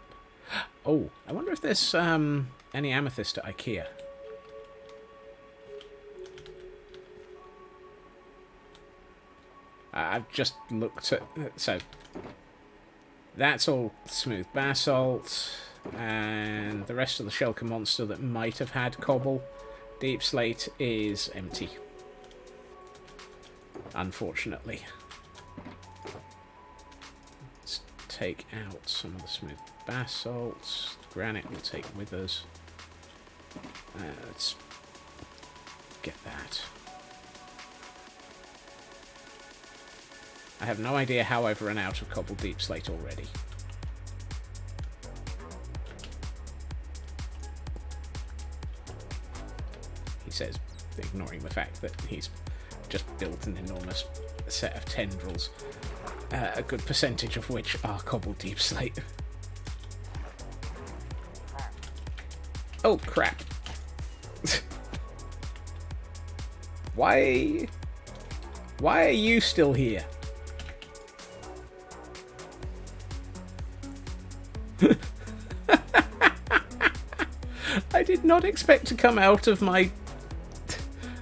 Oh, I wonder if there's any amethyst at IKEA. I've just looked at... So, that's all smooth basalt. and the rest of the Shulker monster that might have had cobble deep slate is empty. Unfortunately. Let's take out some of the smooth basalt. Granite we'll take with us. Let's get that. I have no idea how I've run out of cobble deep slate already. He says, ignoring the fact that he's just built an enormous set of tendrils, a good percentage of which are cobble deep slate. Oh crap. Why are you still here? I did not expect to come out of my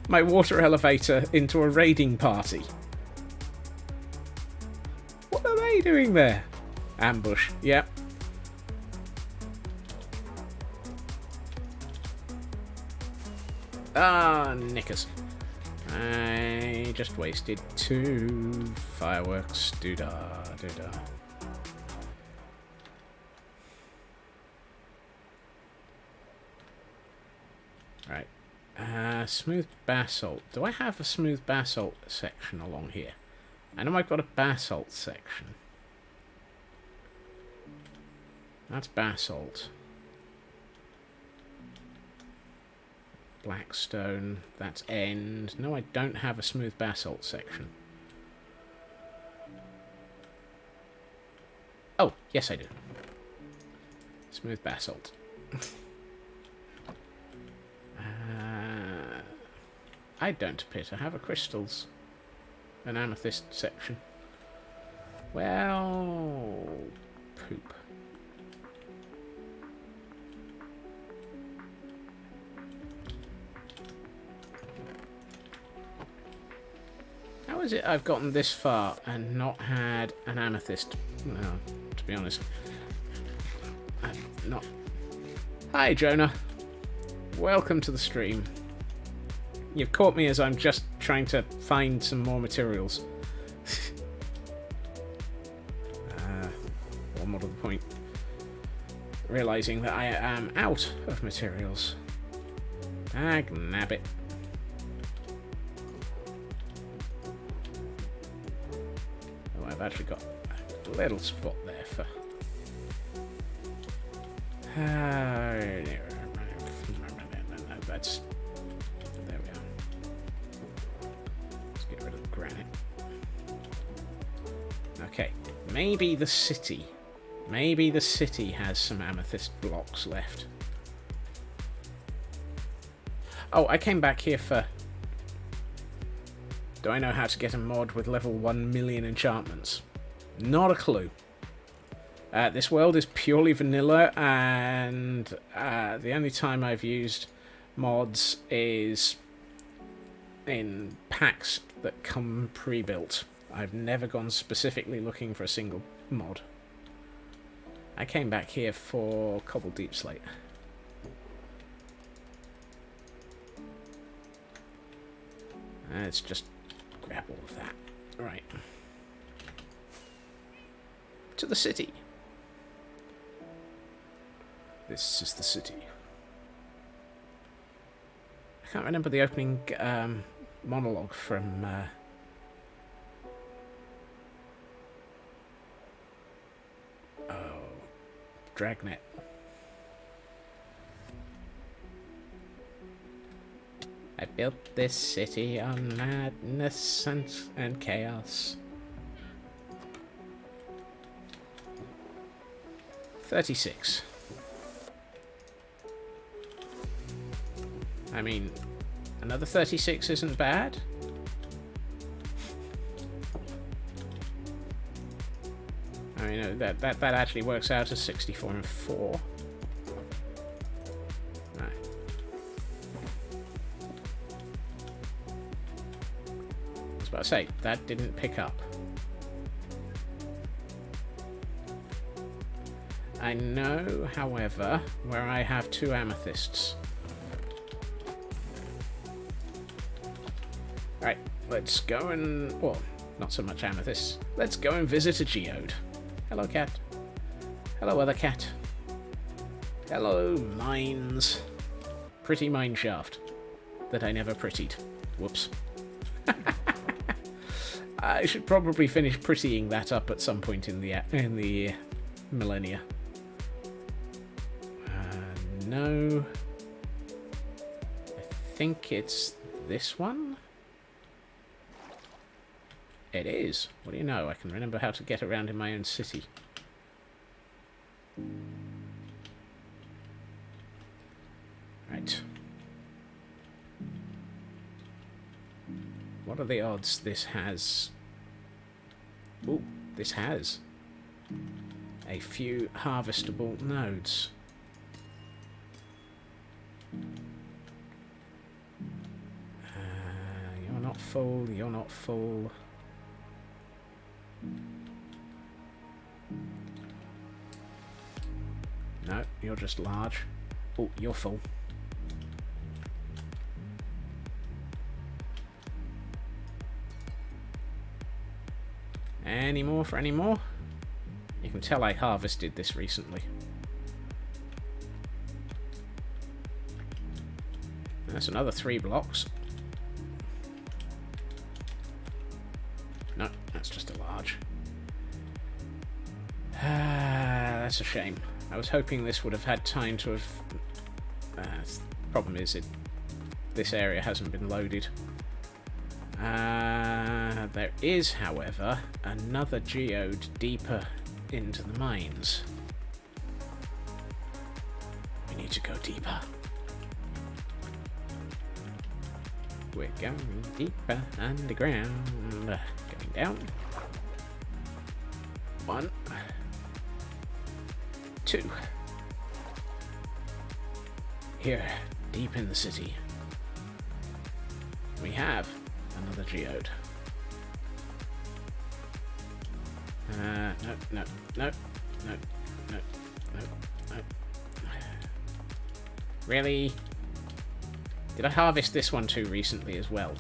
water elevator into a raiding party. What are they doing there? Ambush, yep. Ah, knickers. I just wasted 2 fireworks. Doo-dah, doo-dah. Right. Smooth basalt. Do I have a smooth basalt section along here? I know I've got a basalt section. That's basalt. Blackstone. That's end. No, I don't have a smooth basalt section. Oh, yes I do. Smooth basalt. I don't appear to have a crystals. An amethyst section. Well, poop. How is it I've gotten this far and not had an amethyst? Well, to be honest, I've not. Hi, Jonah. Welcome to the stream. You've caught me as I'm just trying to find some more materials. Or more to the point, realising that I am out of materials. Nabbit. Oh, I've actually got a little spot there for... that's... There we are. Let's get rid of the granite. Okay, maybe the city. Maybe the city has some amethyst blocks left. Oh, I came back here for... Do I know how to get a mod with level 1 million enchantments? Not a clue. This world is purely vanilla, and the only time I've used mods is in packs that come pre-built. I've never gone specifically looking for a single mod. I came back here for Cobble Deep Slate. Let's just grab all of that. Right. To the city. This is the city. I can't remember the opening monologue from... Dragnet. I built this city on madness and chaos. 36. I mean, another 36 isn't bad. I mean, that actually works out as 64 and 4. Right. I was about to say, that didn't pick up. I know, however, where I have 2 amethysts. Right, let's go and... well, not so much amethysts. Let's go and visit a geode. Hello, cat. Hello, other cat. Hello, mines. Pretty mine shaft that I never prettied. Whoops. I should probably finish prettying that up at some point in the millennia. No. I think it's this one? It is. What do you know? I can remember how to get around in my own city. Right. What are the odds this has... ooh, this has a few harvestable nodes. You're not full, you're not full. No, you're just large. Oh, you're full. Any more for any more? You can tell I harvested this recently. That's another 3 blocks. No, that's just a large. That's a shame. I was hoping this would have had time to have... problem is, this area hasn't been loaded. There is, however, another geode deeper into the mines. We need to go deeper. We're going deeper underground. Going down. 1, 2. Here, deep in the city, we have another geode. No. Really? Did I harvest this one too recently as well?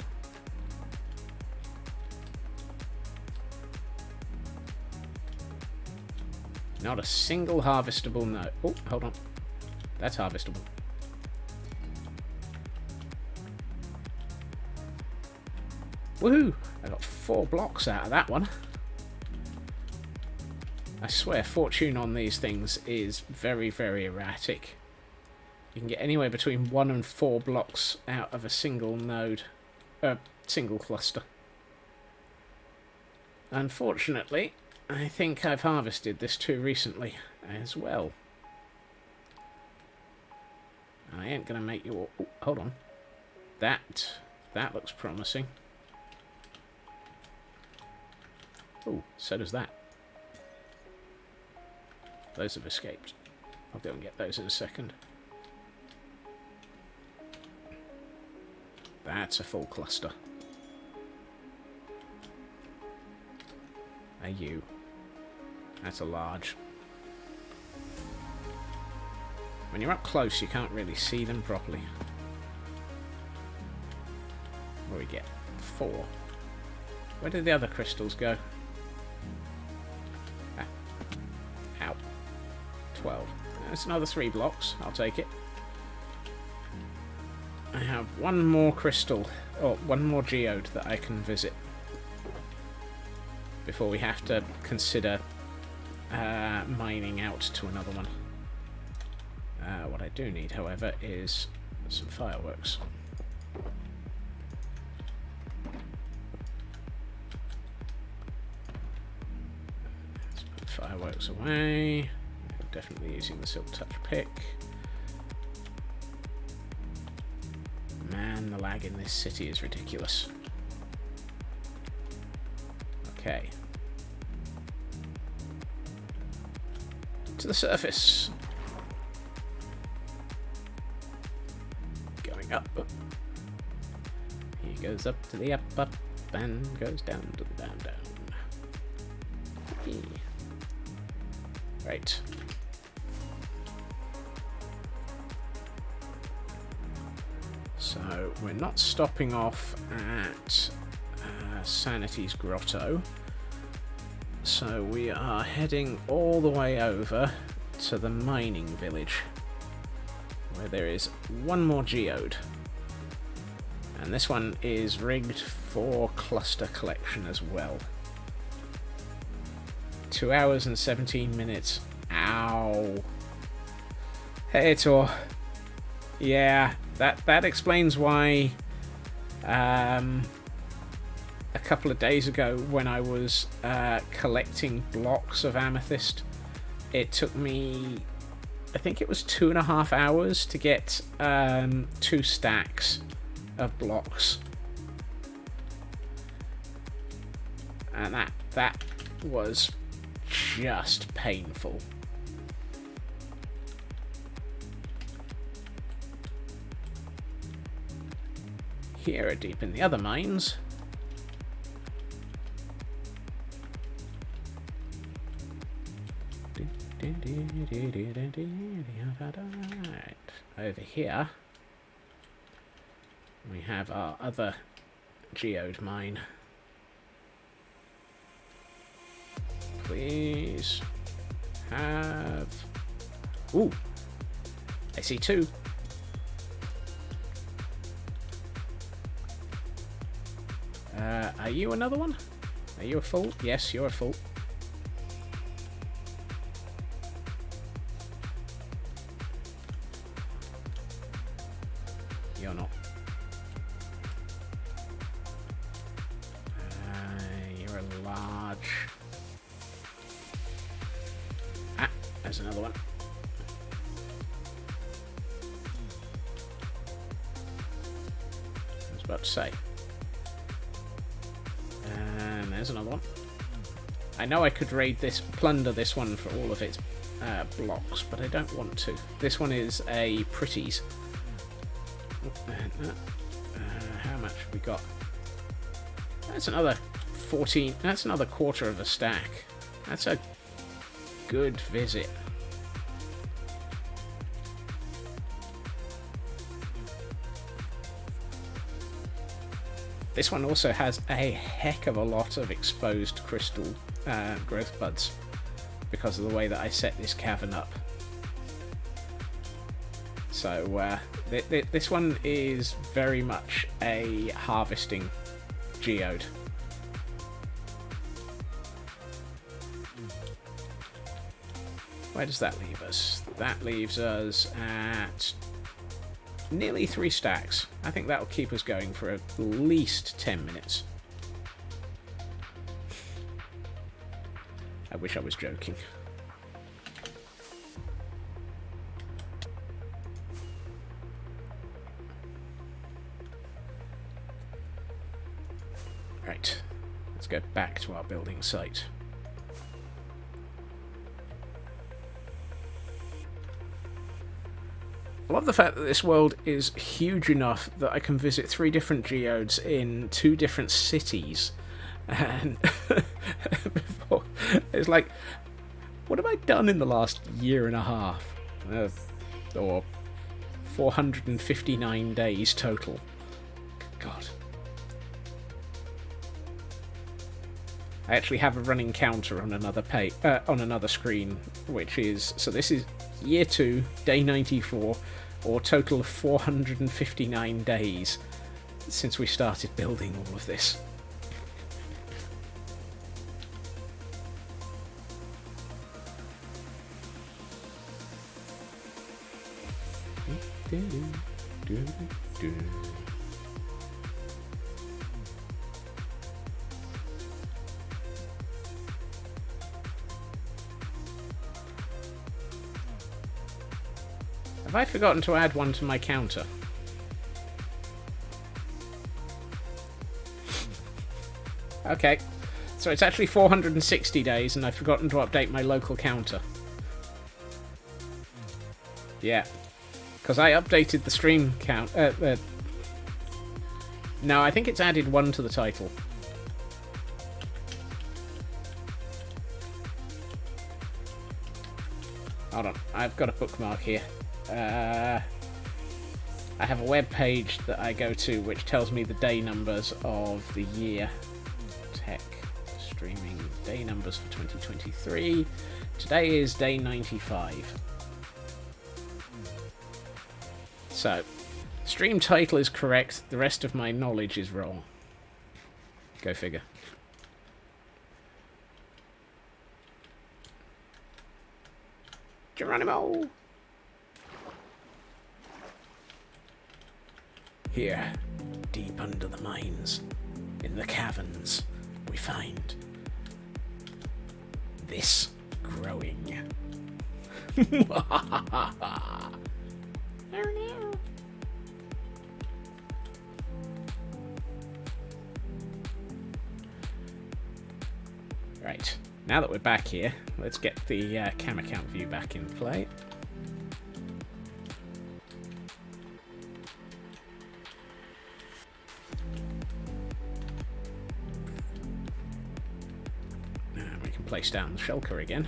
Not a single harvestable node. Oh, hold on. That's harvestable. Woohoo! I got 4 blocks out of that one. I swear, fortune on these things is very, very erratic. You can get anywhere between 1 and 4 blocks out of a single node, single cluster. Unfortunately, I think I've harvested this too recently as well. I ain't gonna make you all... oh, hold on. That looks promising. Oh, so does that. Those have escaped. I'll go and get those in a second. That's a full cluster. A U. That's a large. When you're up close, you can't really see them properly. What do we get? 4. Where did the other crystals go? Ah. Ow. 12. That's another 3 blocks. I'll take it. I have 1 more crystal, or 1 more geode that I can visit before we have to consider mining out to another one. What I do need, however, is some fireworks. Let's put fireworks away. I'm definitely using the Silk Touch pick. Man, the lag in this city is ridiculous. Okay. To the surface. Going up. He goes up to the up, and goes down to the down, down. Okay. Right. So we're not stopping off at Sanity's Grotto. So we are heading all the way over to the mining village, where there is one more geode. And this one is rigged for cluster collection as well. 2 hours and 17 minutes. Ow. Hey, Tor. Yeah, that explains why a couple of days ago when I was collecting blocks of amethyst, it took me, I think it was 2.5 hours to get 2 stacks of blocks. And that was just painful. Here, deep in the other mines, right, over here we have our other geode mine. Please have... Ooh, I see 2. Are you another one? Are you a full? Yes, you're a full. You're not. You're a large. Ah, there's another one. I was about to say. And there's another one. I know I could plunder this one for all of its blocks, but I don't want to. This one is a pretties. How much have we got? That's another 14. That's another quarter of a stack. That's a good visit. This one also has a heck of a lot of exposed crystal growth buds because of the way that I set this cavern up. So this one is very much a harvesting geode. Where does that leave us? That leaves us at nearly 3 stacks. I think that'll keep us going for at least 10 minutes. I wish I was joking. Right, let's go back to our building site. I love the fact that this world is huge enough that I can visit 3 different geodes in 2 different cities. And before, it's like, what have I done in the last year and a half? Or 459 days total. God. I actually have a running counter on another on another screen, which is, so this is year 2, day 94, or total of 459 days since we started building all of this. Have I forgotten to add one to my counter? Okay, so it's actually 460 days and I've forgotten to update my local counter. Yeah, because I updated the stream count. No, I think it's added 1 to the title. Hold on, I've got a bookmark here. I have a web page that I go to which tells me the day numbers of the year. Tech streaming day numbers for 2023. Today is day 95. So, stream title is correct, the rest of my knowledge is wrong. Go figure. Geronimo! Here, deep under the mines, in the caverns, we find this growing. Right, now that we're back here, let's get the camera count view back in play. And we can place down the shulker again.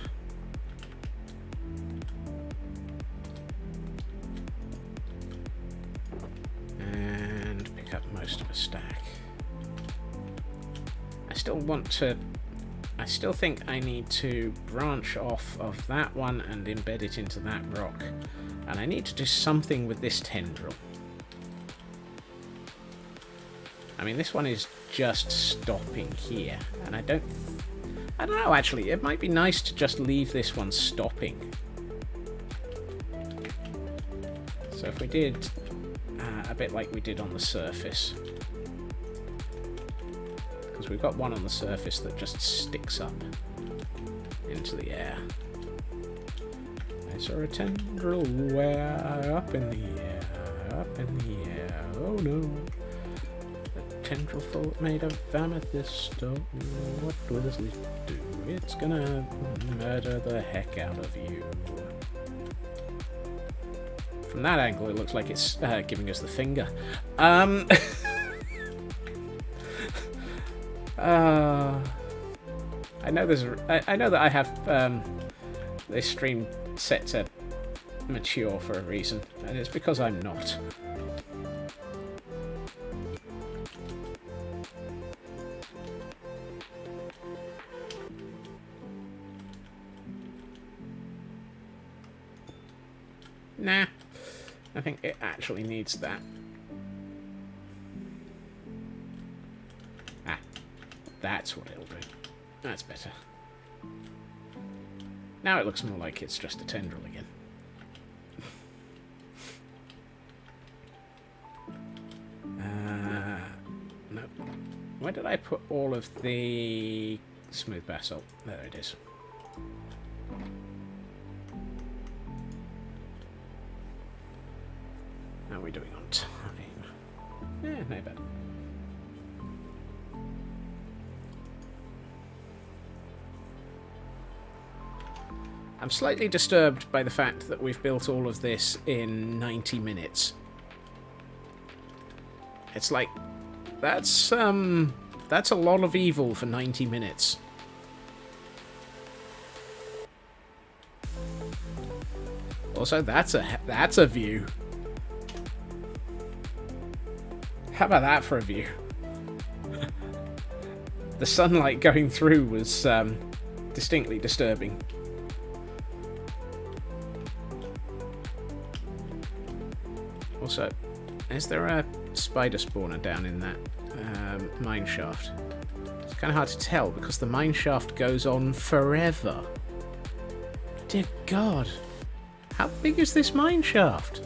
And pick up most of a stack. I still think I need to branch off of that one and embed it into that rock. And I need to do something with this tendril. I mean, this one is just stopping here. And I don't know, actually. It might be nice to just leave this one stopping. So if we did a bit like we did on the surface. Because we've got one on the surface that just sticks up into the air. I saw a tendril way up in the air, up in the air. Oh no. A tendril thought made of amethyst. Oh, what will this leaf do? It's gonna murder the heck out of you. From that angle, it looks like it's giving us the finger. I know I know that I have this stream set to mature for a reason, and it's because I'm not. Nah, I think it actually needs that. That's what it'll do. That's better. Now it looks more like it's just a tendril again. No. Where did I put all of the smooth basalt? There it is. How are we doing on time? Yeah, no bad. I'm slightly disturbed by the fact that we've built all of this in 90 minutes. It's like, that's a lot of evil for 90 minutes. Also, that's a view. How about that for a view? The sunlight going through was distinctly disturbing. Also, is there a spider spawner down in that mine shaft? It's kind of hard to tell because the mine shaft goes on forever. Dear God, how big is this mine shaft?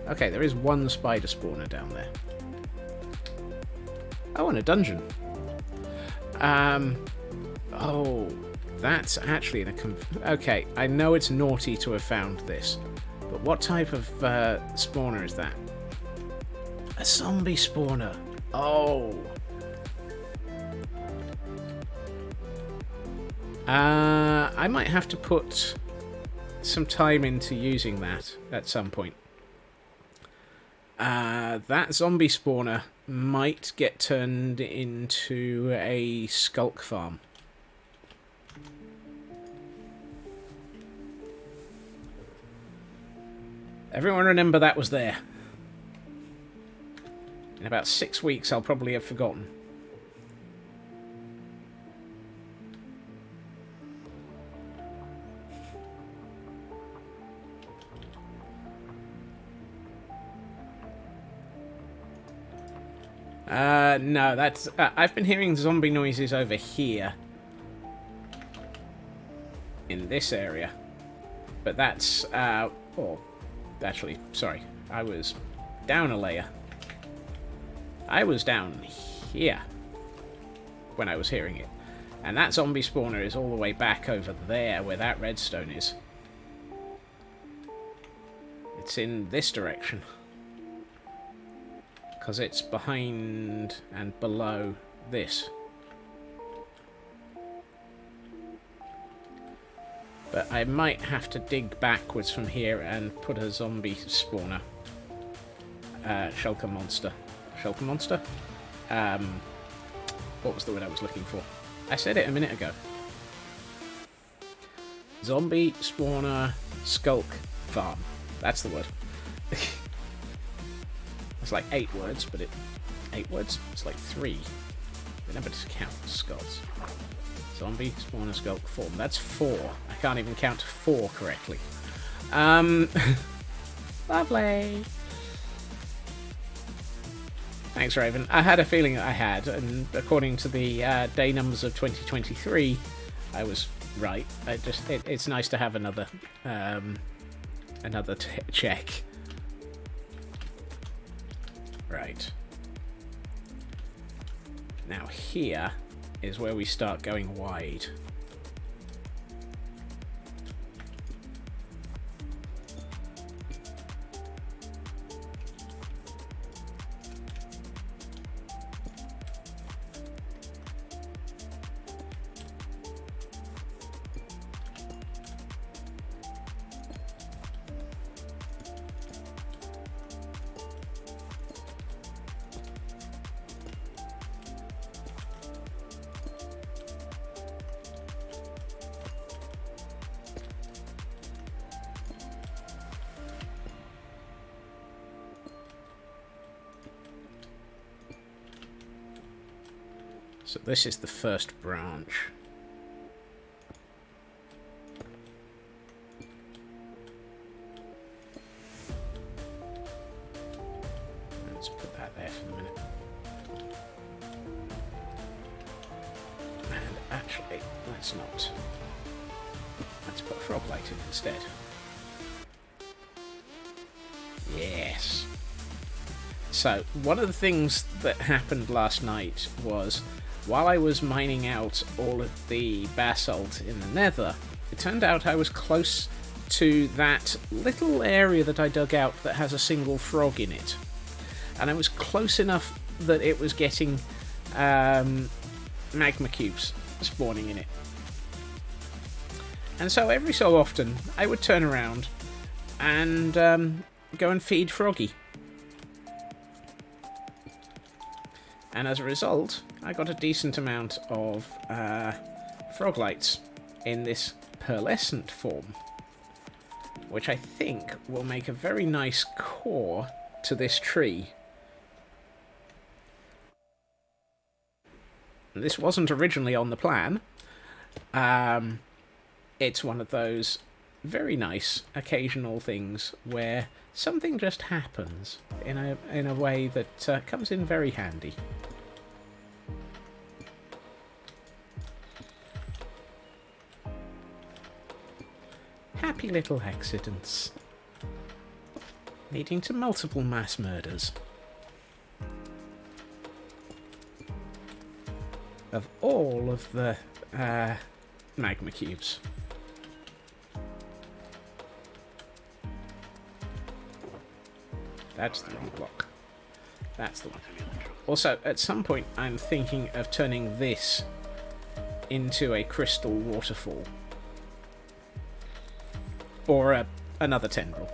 Okay, there is one spider spawner down there. Oh, and a dungeon. Oh, that's actually okay, I know it's naughty to have found this. But what type of spawner is that? A zombie spawner. Oh. I might have to put some time into using that at some point. That zombie spawner might get turned into a skulk farm. Everyone remember that was there. In about 6 weeks, I'll probably have forgotten. No, that's... I've been hearing zombie noises over here. In this area. But that's... oh, actually, sorry. I was down a layer. I was down here when I was hearing it. And that zombie spawner is all the way back over there where that redstone is. It's in this direction. Because it's behind and below this. But I might have to dig backwards from here and put a zombie spawner. Shulker monster. Shulker monster? What was the word I was looking for? I said it a minute ago. Zombie spawner skulk farm. That's the word. It's like 8 words, but 8 words? It's like 3. Remember to count skulls. Zombie spawner skulk form. That's 4. I can't even count to 4 correctly. Lovely. Thanks, Raven. I had a feeling I had, and according to the day numbers of 2023, I was right. It's nice to have another check. Right. Now here is where we start going wide. So this is the first branch. Let's put that there for a minute. And actually, let's not. Let's put a frog light in instead. Yes. So, one of the things that happened last night was, while I was mining out all of the basalt in the nether, it turned out I was close to that little area that I dug out that has a single frog in it. And I was close enough that it was getting magma cubes spawning in it. And so every so often, I would turn around and go and feed Froggy. And as a result, I got a decent amount of frog lights in this pearlescent form, which I think will make a very nice core to this tree. And this wasn't originally on the plan. It's one of those very nice occasional things where something just happens in a way that comes in very handy. Happy little accidents, leading to multiple mass murders of all of the magma cubes. That's the wrong block. That's the one. Also, at some point, I'm thinking of turning this into a crystal waterfall. Or another tendril.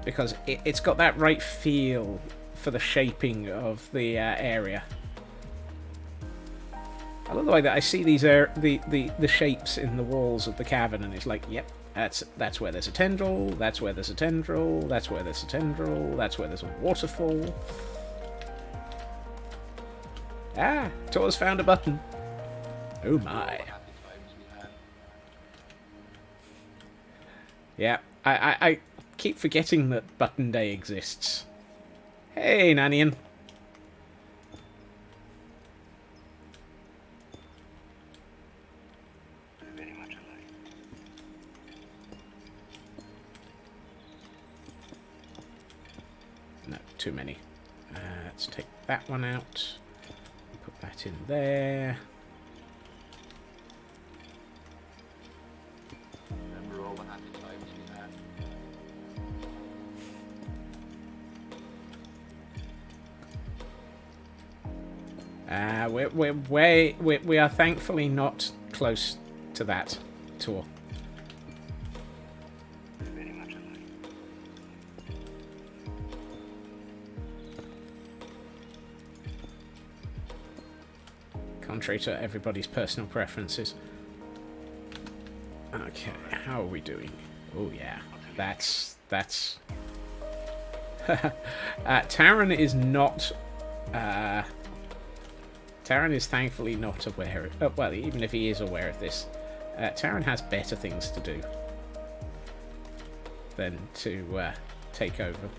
Because it's got that right feel for the shaping of the area. I love the way that I see these the shapes in the walls of the cavern, and it's like, yep, That's where there's a tendril, that's where there's a tendril, that's where there's a tendril, that's where there's a waterfall. Ah, Tor's found a button. Oh my. Yeah, I keep forgetting that Button Day exists. Hey, Nanian. No, too many. Let's take that one out. Put that in there. Remember all the happy times we had. We are thankfully not close to that tour. Very much alike. Contrary to everybody's personal preferences. Okay, how are we doing? Oh yeah, that's Taran is not Taran is thankfully not aware of, well, even if he is aware of this, Taran has better things to do than to take over.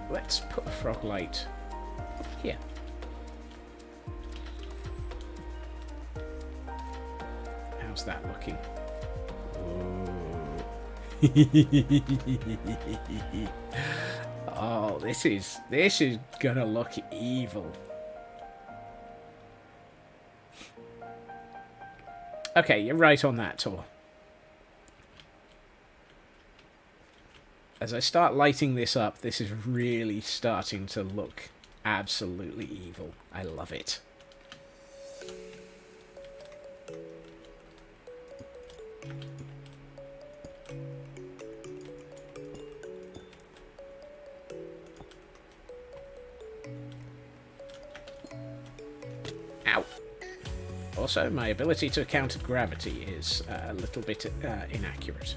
Let's put a frog light here. How's that looking? Oh, this is gonna look evil. Okay, you're right on that, Tor. As I start lighting this up, this is really starting to look absolutely evil. I love it. Ow. Also, my ability to counter gravity is a little bit inaccurate.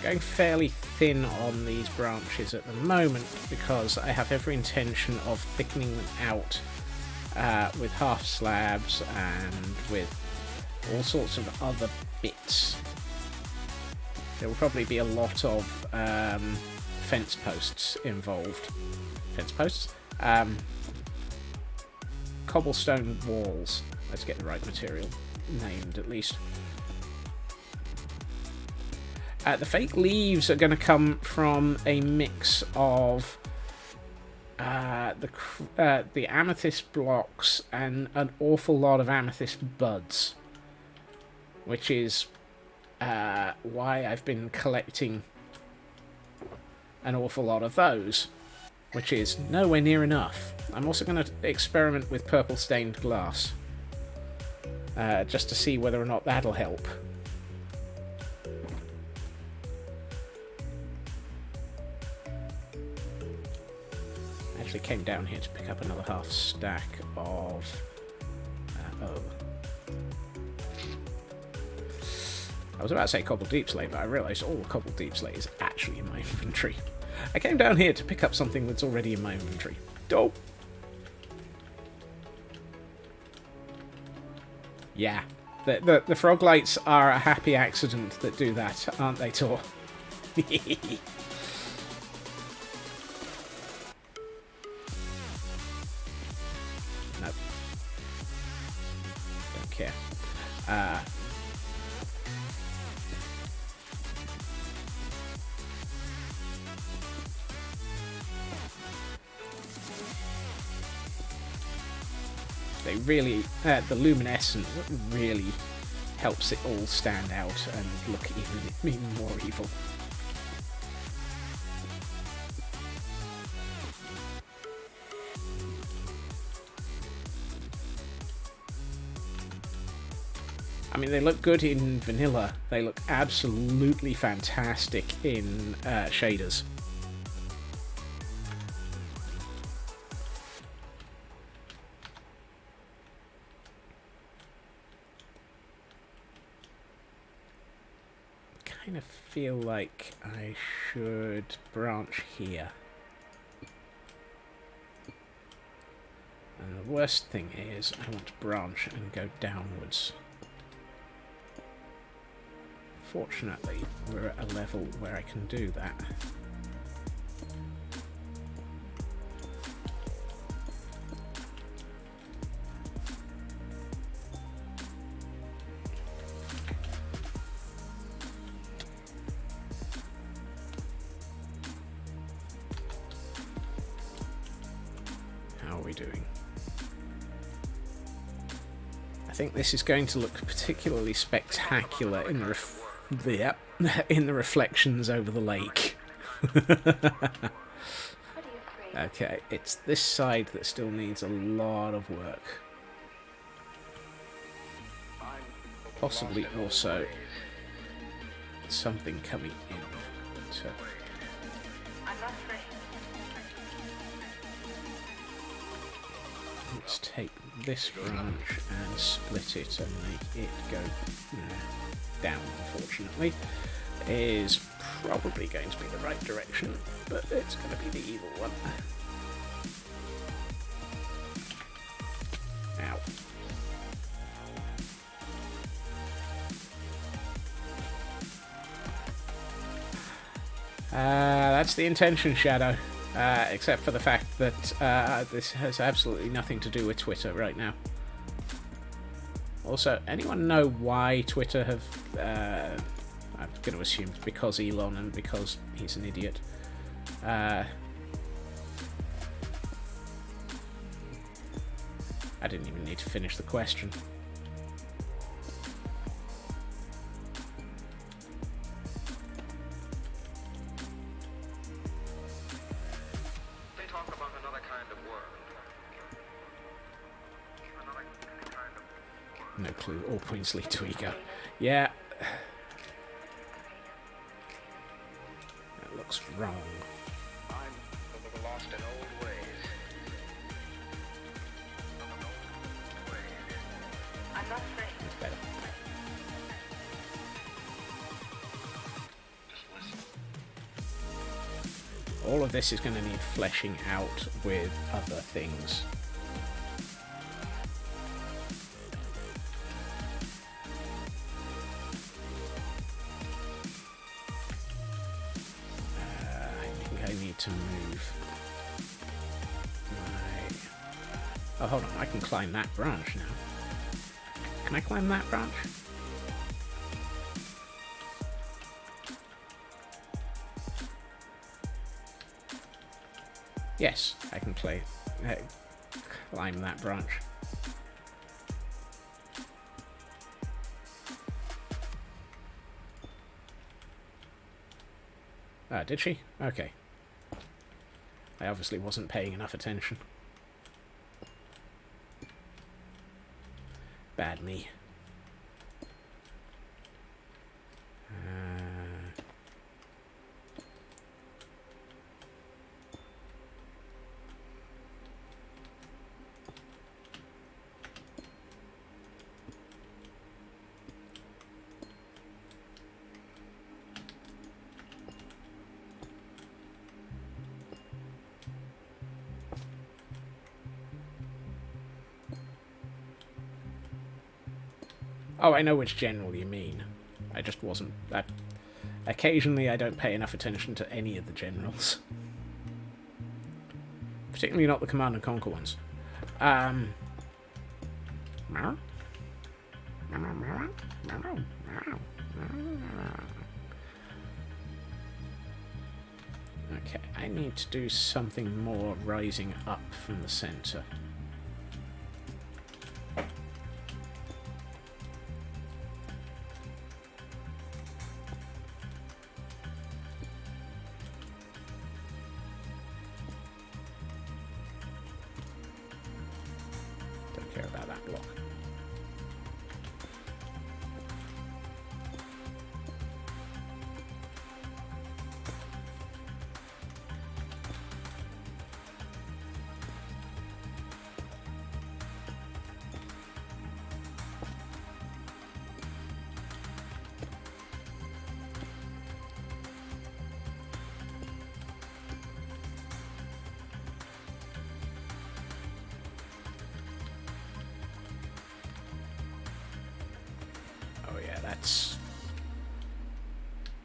Going fairly thin on these branches at the moment because I have every intention of thickening them out with half slabs and with all sorts of other bits. There will probably be a lot of fence posts involved. Fence posts? Cobblestone walls. Let's get the right material named at least. The fake leaves are going to come from a mix of the amethyst blocks and an awful lot of amethyst buds, which is why I've been collecting an awful lot of those, which is nowhere near enough. I'm also going to experiment with purple stained glass, just to see whether or not that'll help. Came down here to pick up another half stack of I was about to say cobble deep slate, but I realised all the cobble deep slate is actually in my inventory. I came down here to pick up something that's already in my inventory. Dope. Yeah, the frog lights are a happy accident that do that, aren't they, Tor? Care. they really, the luminescent really helps it all stand out and look even more evil. I mean, they look good in vanilla. They look absolutely fantastic in shaders. Kind of feel like I should branch here. And the worst thing is I want to branch and go downwards. Fortunately, we're at a level where I can do that. How are we doing? I think this is going to look particularly spectacular in the in the reflections over the lake. Okay, it's this side that still needs a lot of work. Possibly also something coming in. So let's take this branch and split it and make it go down, unfortunately. Is probably going to be the right direction, but it's going to be the evil one. Ow. That's the intention, Shadow. Except for the fact that this has absolutely nothing to do with Twitter right now. Also, anyone know why Twitter have... I'm going to assume it's because Elon and because he's an idiot. I didn't even need to finish the question. They talk about another kind of world. Another kind of No clue. All points lead to ego. Yeah. That looks wrong. I'm a little lost in old ways. I'm not saying. That's better. Just listen. All of this is going to need fleshing out with other things. I think I need to move my... Oh, hold on. I can climb that branch now. Can I climb that branch? Yes, I can climb that branch. Ah, did she? Okay. I obviously wasn't paying enough attention. Bad me. Oh, I know which general you mean. I just wasn't... occasionally I don't pay enough attention to any of the generals. Particularly not the Command and Conquer ones. Okay, I need to do something more rising up from the center.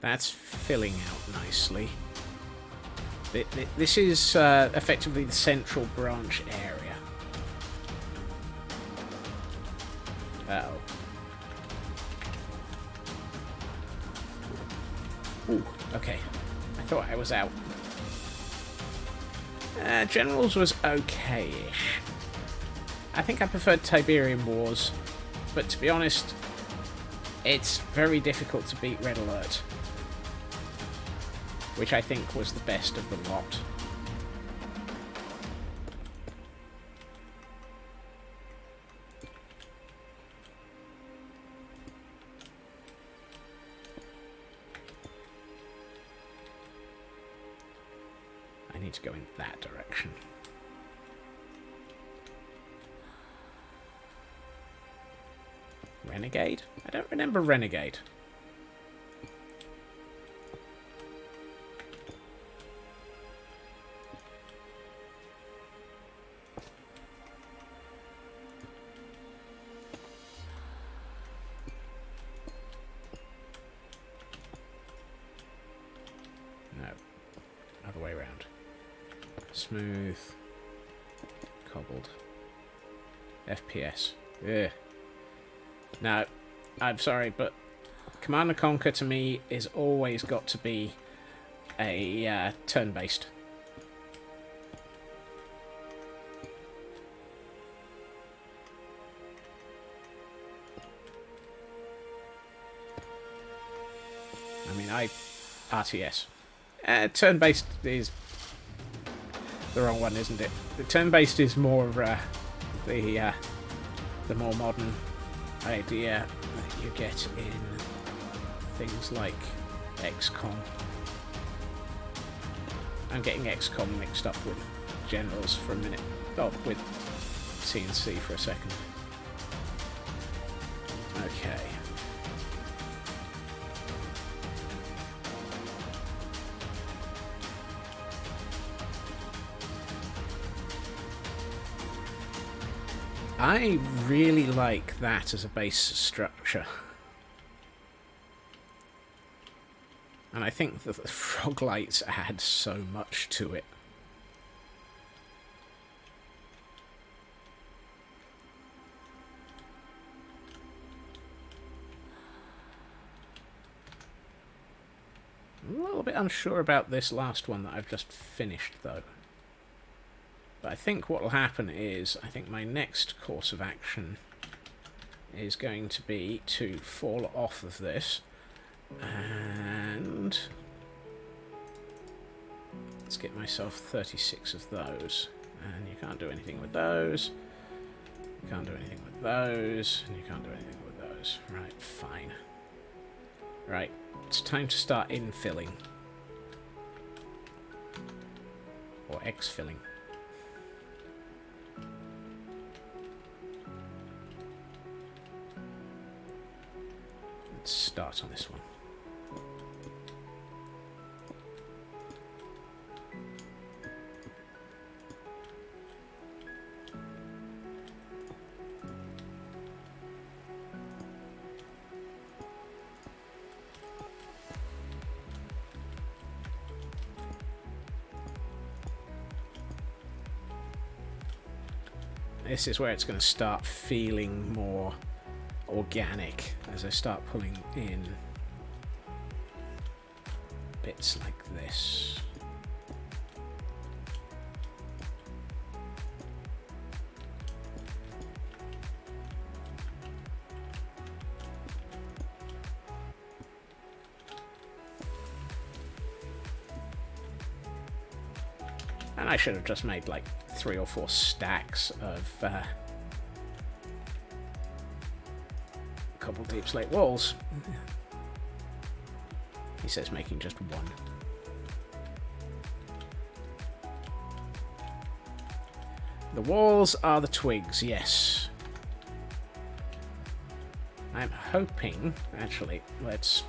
That's filling out nicely. This is effectively the central branch area. Uh-oh. Ooh, okay. I thought I was out. Generals was okay-ish. I think I preferred Tiberian Wars, but to be honest, it's very difficult to beat Red Alert, which I think was the best of the lot. I need to go in that direction. Renegade? I don't remember Renegade. No. Other way around. Smooth. Cobbled. FPS. Yeah. No, I'm sorry, but Command & Conquer to me is always got to be a turn-based. I mean, RTS. Turn-based is the wrong one, isn't it? The turn-based is more the more modern idea that you get in things like XCOM. I'm getting XCOM mixed up with Generals for a minute. Oh, with CNC for a second. Okay. I really like that as a base structure. And I think that the frog lights add so much to it. I'm a little bit unsure about this last one that I've just finished, though. But I think what will happen is, I think my next course of action is going to be to fall off of this. And let's get myself 36 of those. And you can't do anything with those. You can't do anything with those. And you can't do anything with those. Right, fine. Right, it's time to start infilling. Or exfilling. Let's start on this one. This is where it's going to start feeling more organic as I start pulling in bits like this. And I should have just made like 3 or 4 stacks of couple deep slate walls. He says making just one. The walls are the twigs, yes. I'm hoping, actually, let's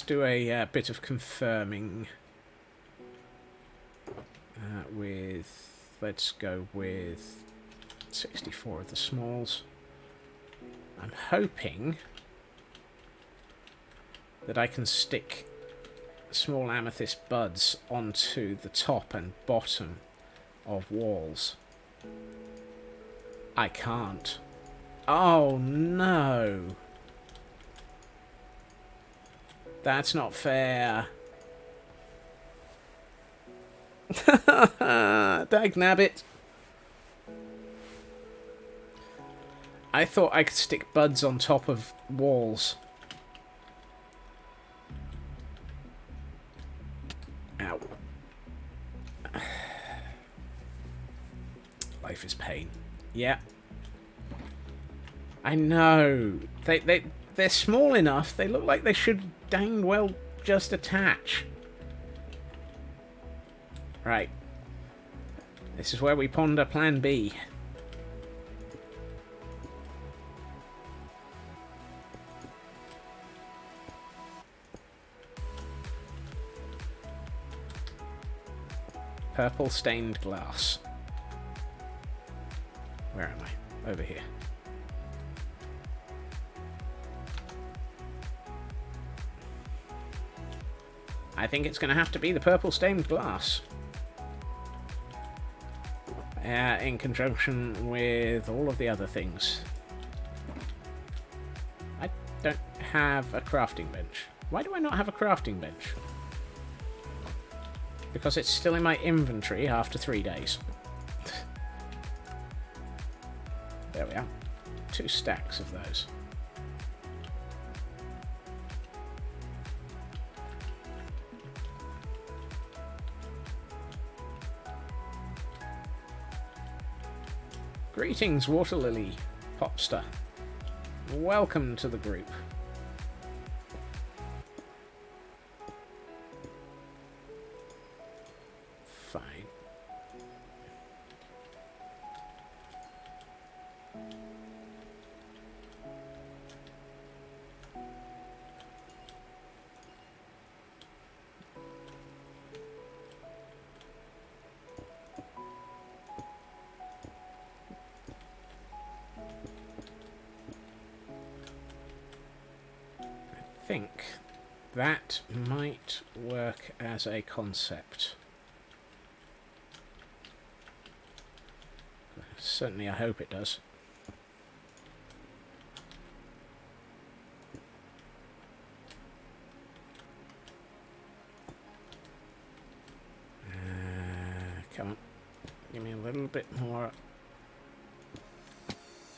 do a bit of confirming with, let's go with 64 of the smalls. I'm hoping that I can stick small amethyst buds onto the top and bottom of walls. I can't. Oh no! That's not fair. Dagnabbit. I thought I could stick buds on top of walls. Ow. Life is pain. Yeah. I know. They're small enough. They look like they should dang well just attach. Right. This is where we ponder Plan B. Purple stained glass. Where am I? Over here. I think it's going to have to be the purple stained glass. In conjunction with all of the other things. I don't have a crafting bench. Why do I not have a crafting bench? Because it's still in my inventory after 3 days. There we are. 2 stacks of those. Greetings, Water Lily Popster. Welcome to the group. Fine. I think that might work as a concept. Certainly I hope it does. Come on. Give me a little bit more.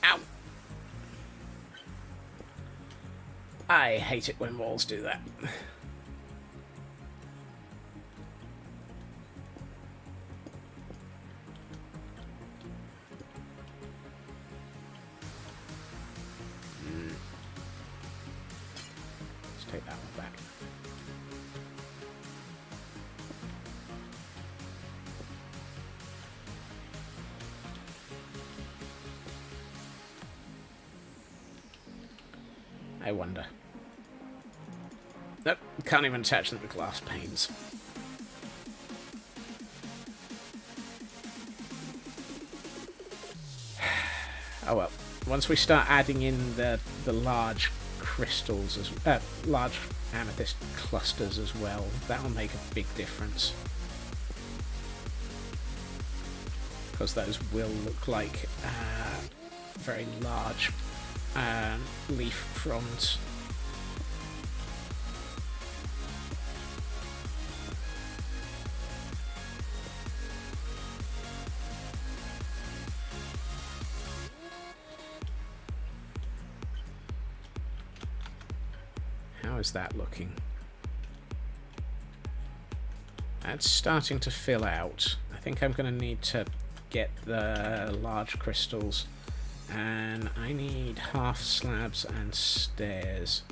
Ow! I hate it when walls do that. Let's take that one back. I wonder. Nope, can't even attach them to glass panes. Oh well. Once we start adding in the large crystals, large amethyst clusters as well, that'll make a big difference. Because those will look like very large leaf fronds. How is that looking? That's starting to fill out. I think I'm going to need to get the large crystals, and I need half slabs and stairs.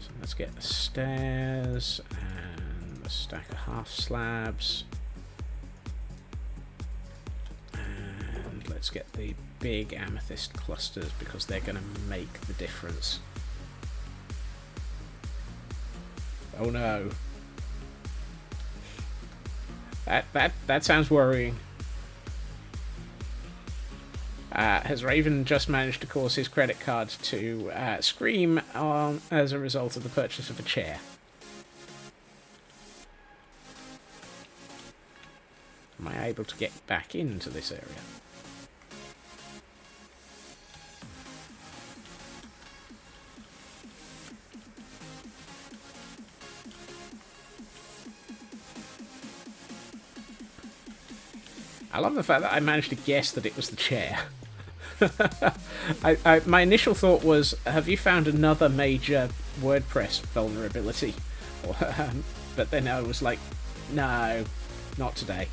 So let's get the stairs and a stack of half slabs, and let's get the big amethyst clusters because they're going to make the difference. Oh no. That sounds worrying. Has Raven just managed to cause his credit card to scream as a result of the purchase of a chair? Am I able to get back into this area? I love the fact that I managed to guess that it was the chair. My initial thought was, have you found another major WordPress vulnerability? But then I was like, no, not today.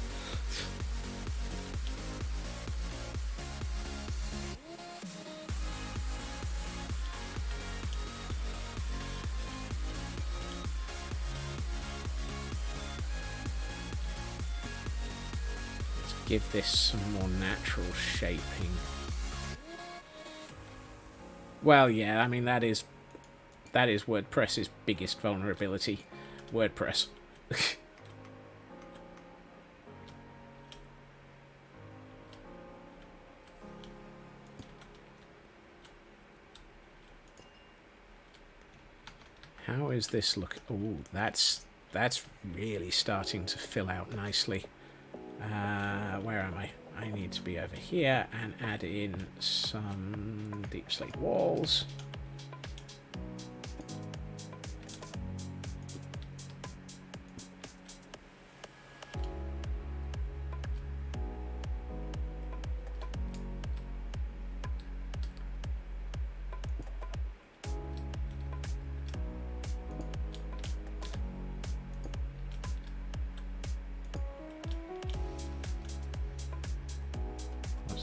Give this some more natural shaping. Well, yeah, I mean that is WordPress's biggest vulnerability. WordPress. How is this look? Oh, that's really starting to fill out nicely. Where am I? I need to be over here and add in some deep slate walls.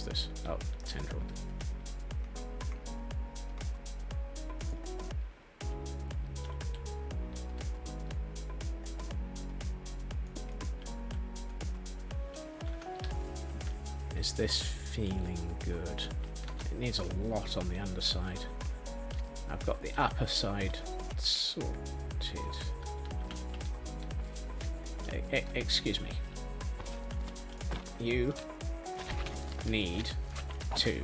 This? Oh, tendril. Is this feeling good? It needs a lot on the underside. I've got the upper side sorted. Excuse me. You need to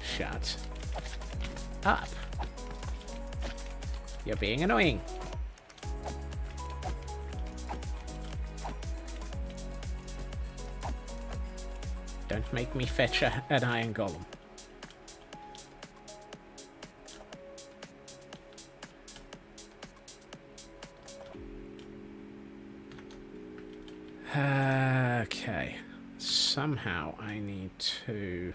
shut up. You're being annoying. Don't make me fetch an iron golem. Okay. Somehow I need to...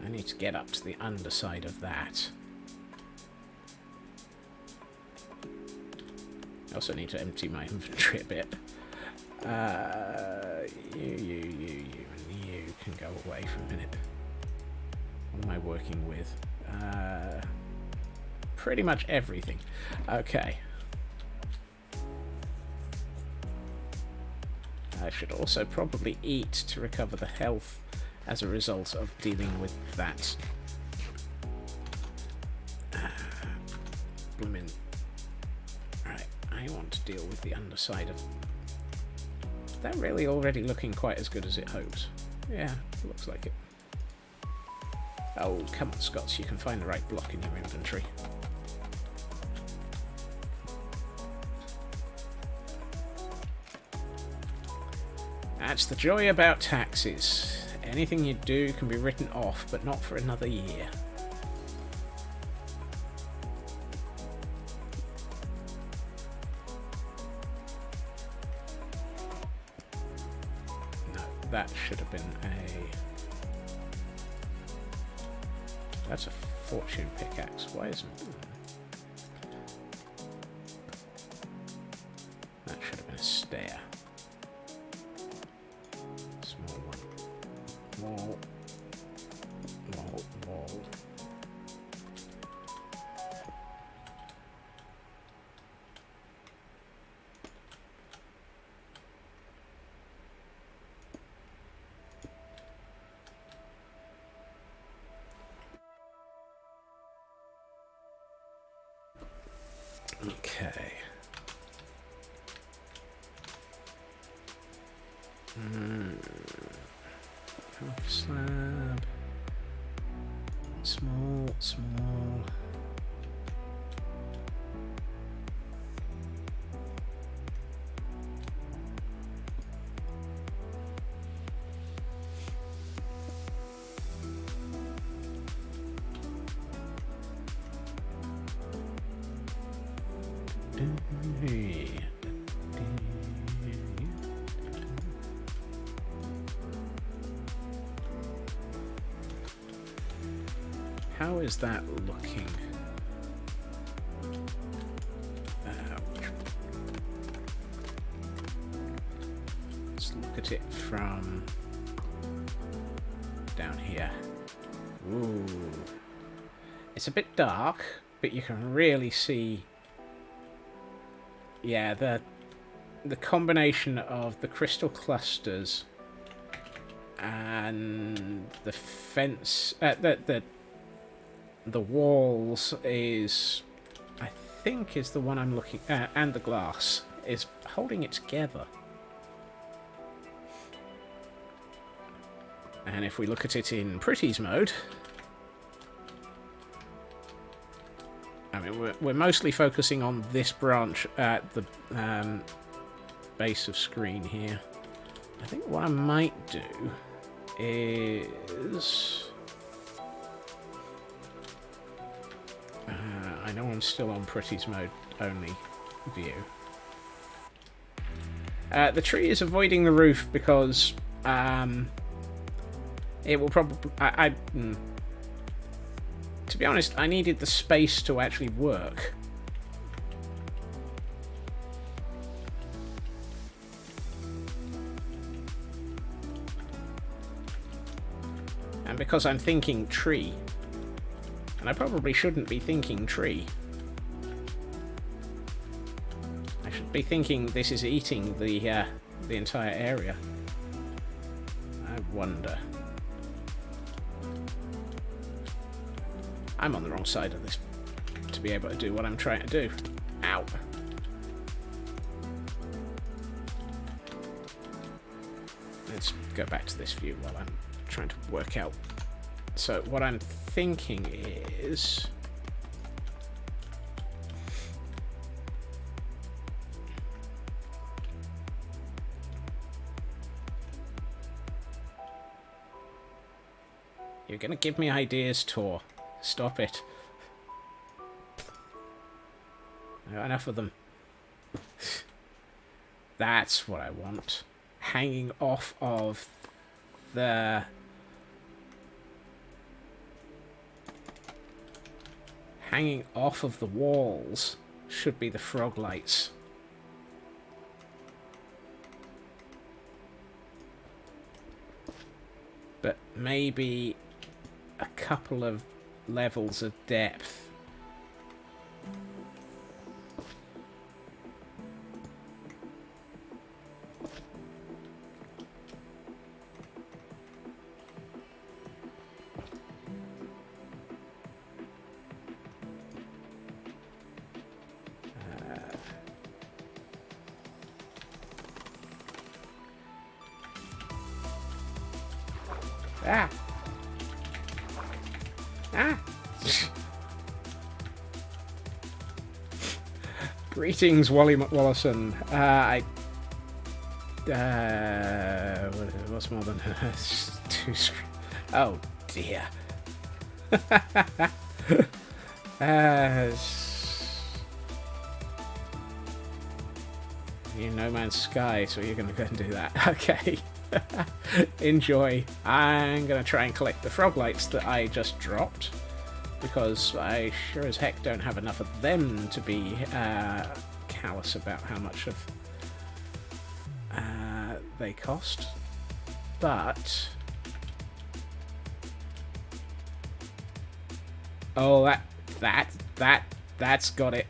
I need to get up to the underside of that. I also need to empty my inventory a bit. You can go away for a minute. What am I working with? Pretty much everything. Okay. I should also probably eat to recover the health as a result of dealing with that. Bloomin'. Right, I want to deal with the underside of... Is that really already looking quite as good as it hoped? Yeah, looks like it. Oh, come on, Scots, you can find the right block in your inventory. That's the joy about taxes. Anything you do can be written off, but not for another year. No, that should have been a... That's a fortune pickaxe. Why isn't... That should have been a stair. Small one. Wall. Wall. Wall. Okay. Half slab. Small, small. How is that looking? Let's look at it from down here. Ooh. It's a bit dark, but you can really see, yeah, the combination of the crystal clusters and the fence, the walls is, I think, is the one I'm looking at, and the glass is holding it together. And if we look at it in Pretty's mode, I mean, we're mostly focusing on this branch at the base of screen here. I think what I might do is... I know I'm still on Pretty's mode only view. The tree is avoiding the roof because it will probably... to be honest, I needed the space to actually work. And because I'm thinking tree. And I probably shouldn't be thinking tree. I should be thinking this is eating the entire area. I wonder. I'm on the wrong side of this to be able to do what I'm trying to do. Ow. Let's go back to this view while I'm trying to work out. So what I'm thinking is... You're gonna give me ideas, Tor. Stop it. Enough of them. That's what I want. Hanging off of the... Hanging off of the walls should be the frog lights. But maybe a couple of levels of depth. Ah! Ah! Greetings, Wally McWallison. What's more than two screens? Oh dear. You're No Man's Sky, so you're going to go and do that. Okay. Enjoy. I'm going to try and collect the frog lights that I just dropped, because I sure as heck don't have enough of them to be callous about how much of they cost. But oh, that's got it.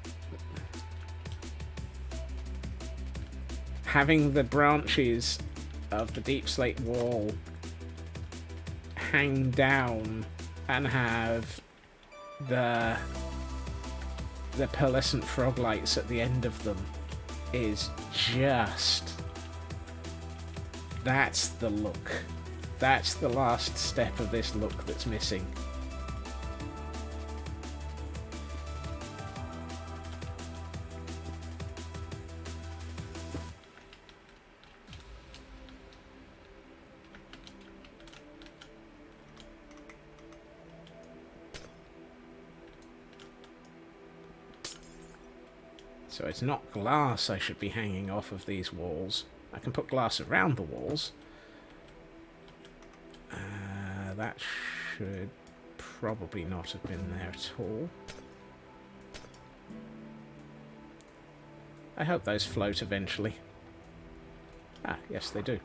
Having the branches of the deep slate wall hang down and have the the pearlescent frog lights at the end of them is just... That's the look. That's the last step of this look that's missing. So it's not glass I should be hanging off of these walls. I can put glass around the walls. That should probably not have been there at all. I hope those float eventually. Ah, yes they do.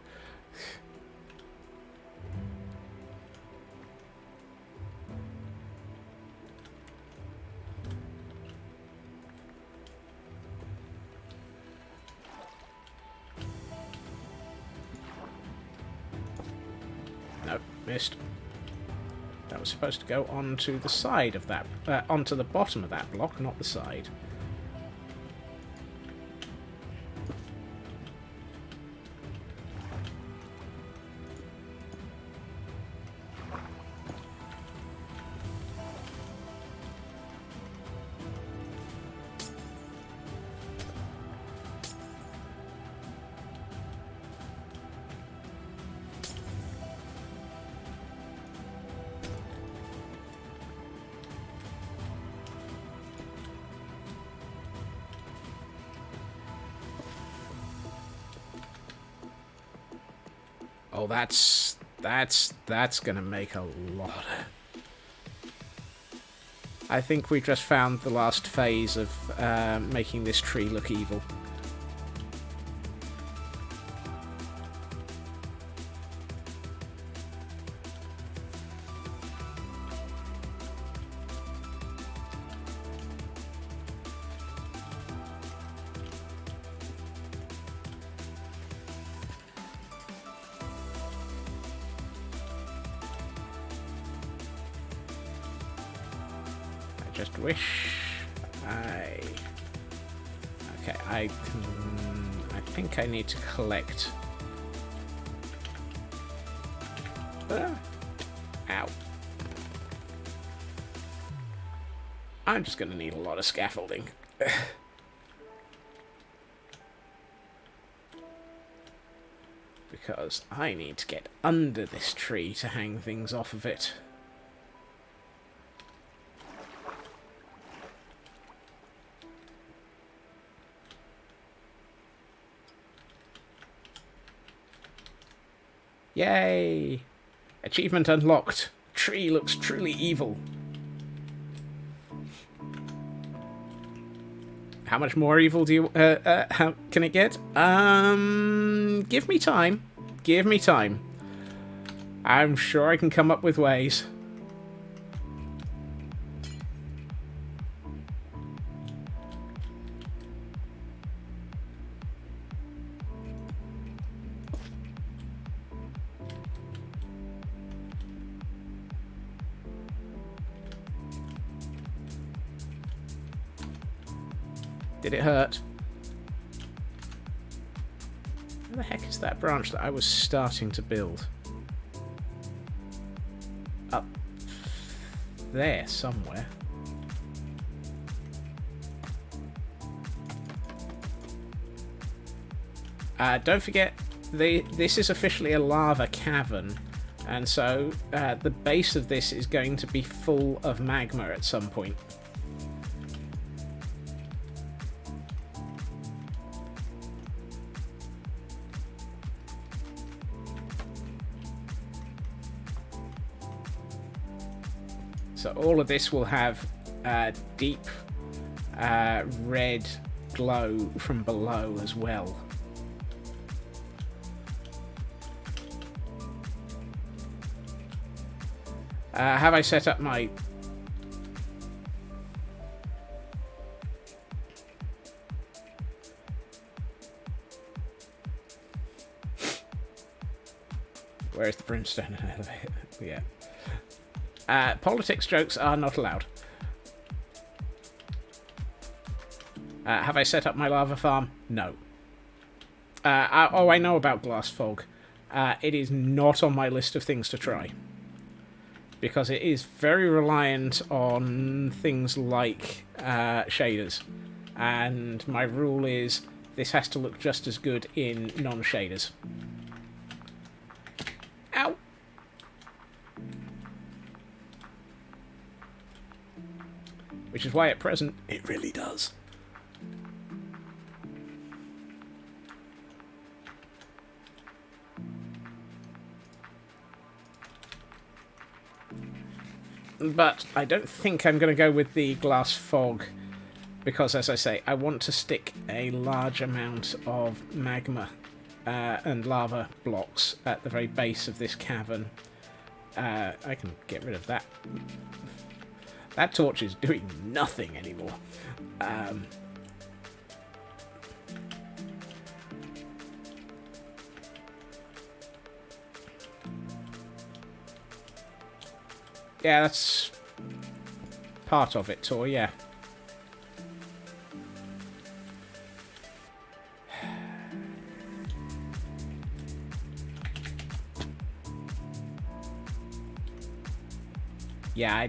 Nope, missed. That was supposed to go onto the side of that, onto the bottom of that block, not the side. Oh, that's gonna make a lot. I think we just found the last phase of making this tree look evil. Just wish I... Okay, I think I need to collect... Ow. I'm just going to need a lot of scaffolding. Because I need to get under this tree to hang things off of it. Yay! Achievement unlocked. Tree looks truly evil. How much more evil do you... how can it get? Give me time. Give me time. I'm sure I can come up with ways. Did it hurt? Where the heck is that branch that I was starting to build? Up there somewhere. Don't forget, this is officially a lava cavern, and so the base of this is going to be full of magma at some point. So all of this will have deep red glow from below as well. Have I set up my... Where's the brimstone elevator? Yeah. Politics jokes are not allowed. Have I set up my lava farm? No. I know about glass fog. It is not on my list of things to try. Because it is very reliant on things like shaders. And my rule is this has to look just as good in non-shaders. Ow! Which is why at present it really does. But I don't think I'm going to go with the glass fog because, as I say, I want to stick a large amount of magma and lava blocks at the very base of this cavern. I can get rid of that. That torch is doing nothing anymore. Yeah, that's part of it, Tor, yeah. Yeah,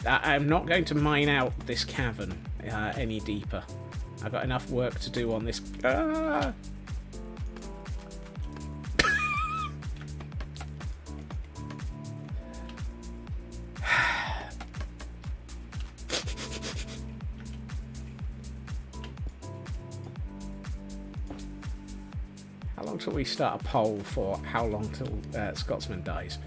I'm not going to mine out this cavern any deeper. I've got enough work to do on this. How long till we start a poll for how long till Scotsman dies?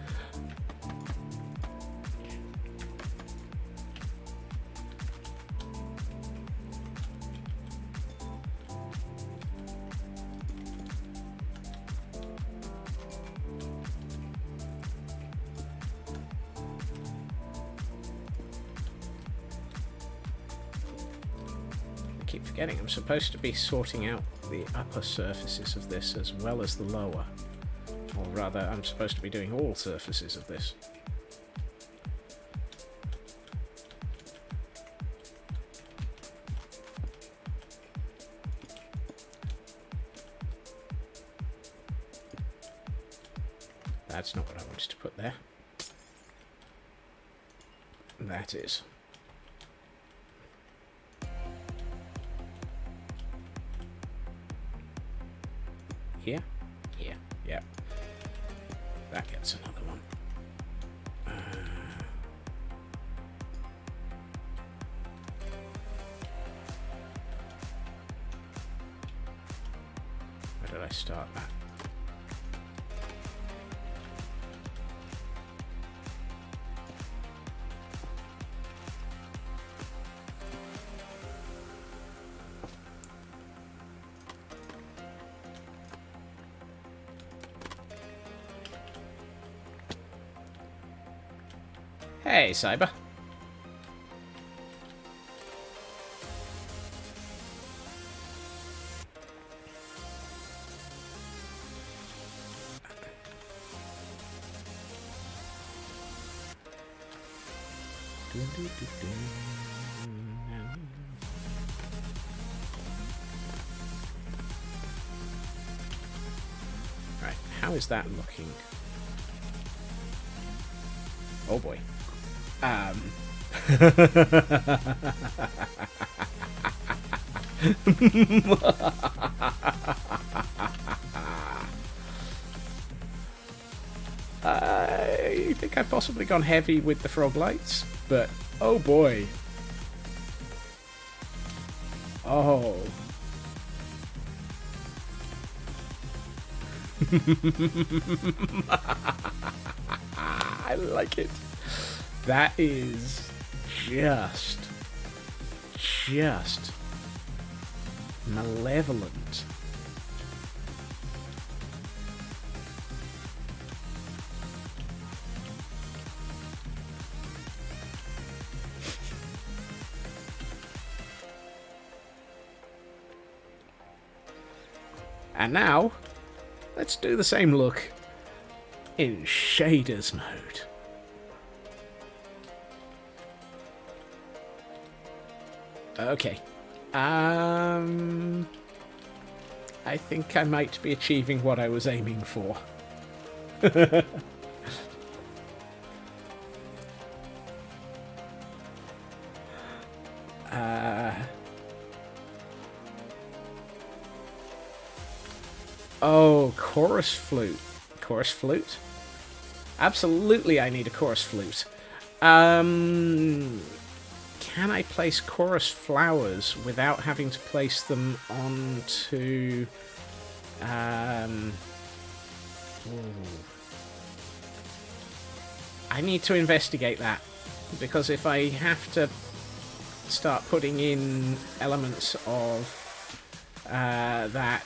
I keep forgetting I'm supposed to be sorting out the upper surfaces of this as well as the lower. Or rather, I'm supposed to be doing all surfaces of this. That's not what I wanted to put there. That is. Here? Here. Yeah. That gets another one. Where did I start that? Hey, Cyber. Right, how is that looking? Oh boy. I think I've possibly gone heavy with the frog lights, but oh boy. Oh. I like it. That is just malevolent. And now, let's do the same look in shaders mode. Okay. I think I might be achieving what I was aiming for. Oh, chorus flute. Chorus flute? Absolutely I need a chorus flute. Can I place chorus flowers without having to place them onto... I need to investigate that, because if I have to start putting in elements of that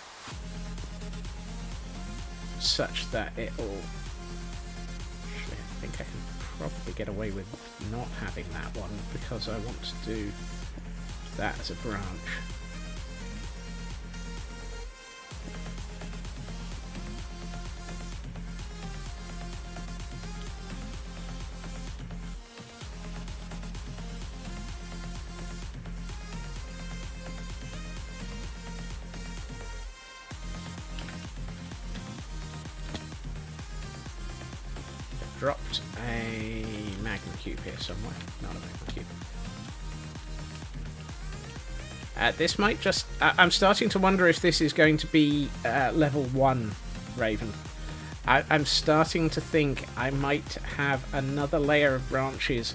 such that it'll... Actually, I think I can probably get away with not having that one, because I want to do that as a branch. Dropped a magma cube here somewhere. Not a magma cube. This might just... I'm starting to wonder if this is going to be level 1 Raven. I'm starting to think I might have another layer of branches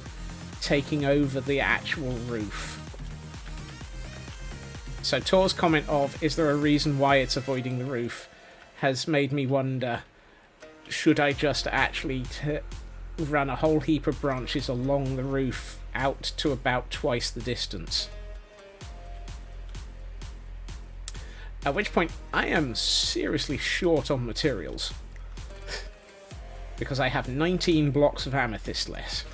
taking over the actual roof. So Tor's comment of, is there a reason why it's avoiding the roof, has made me wonder... Should I just actually run a whole heap of branches along the roof out to about twice the distance? At which point, I am seriously short on materials. Because I have 19 blocks of amethyst left.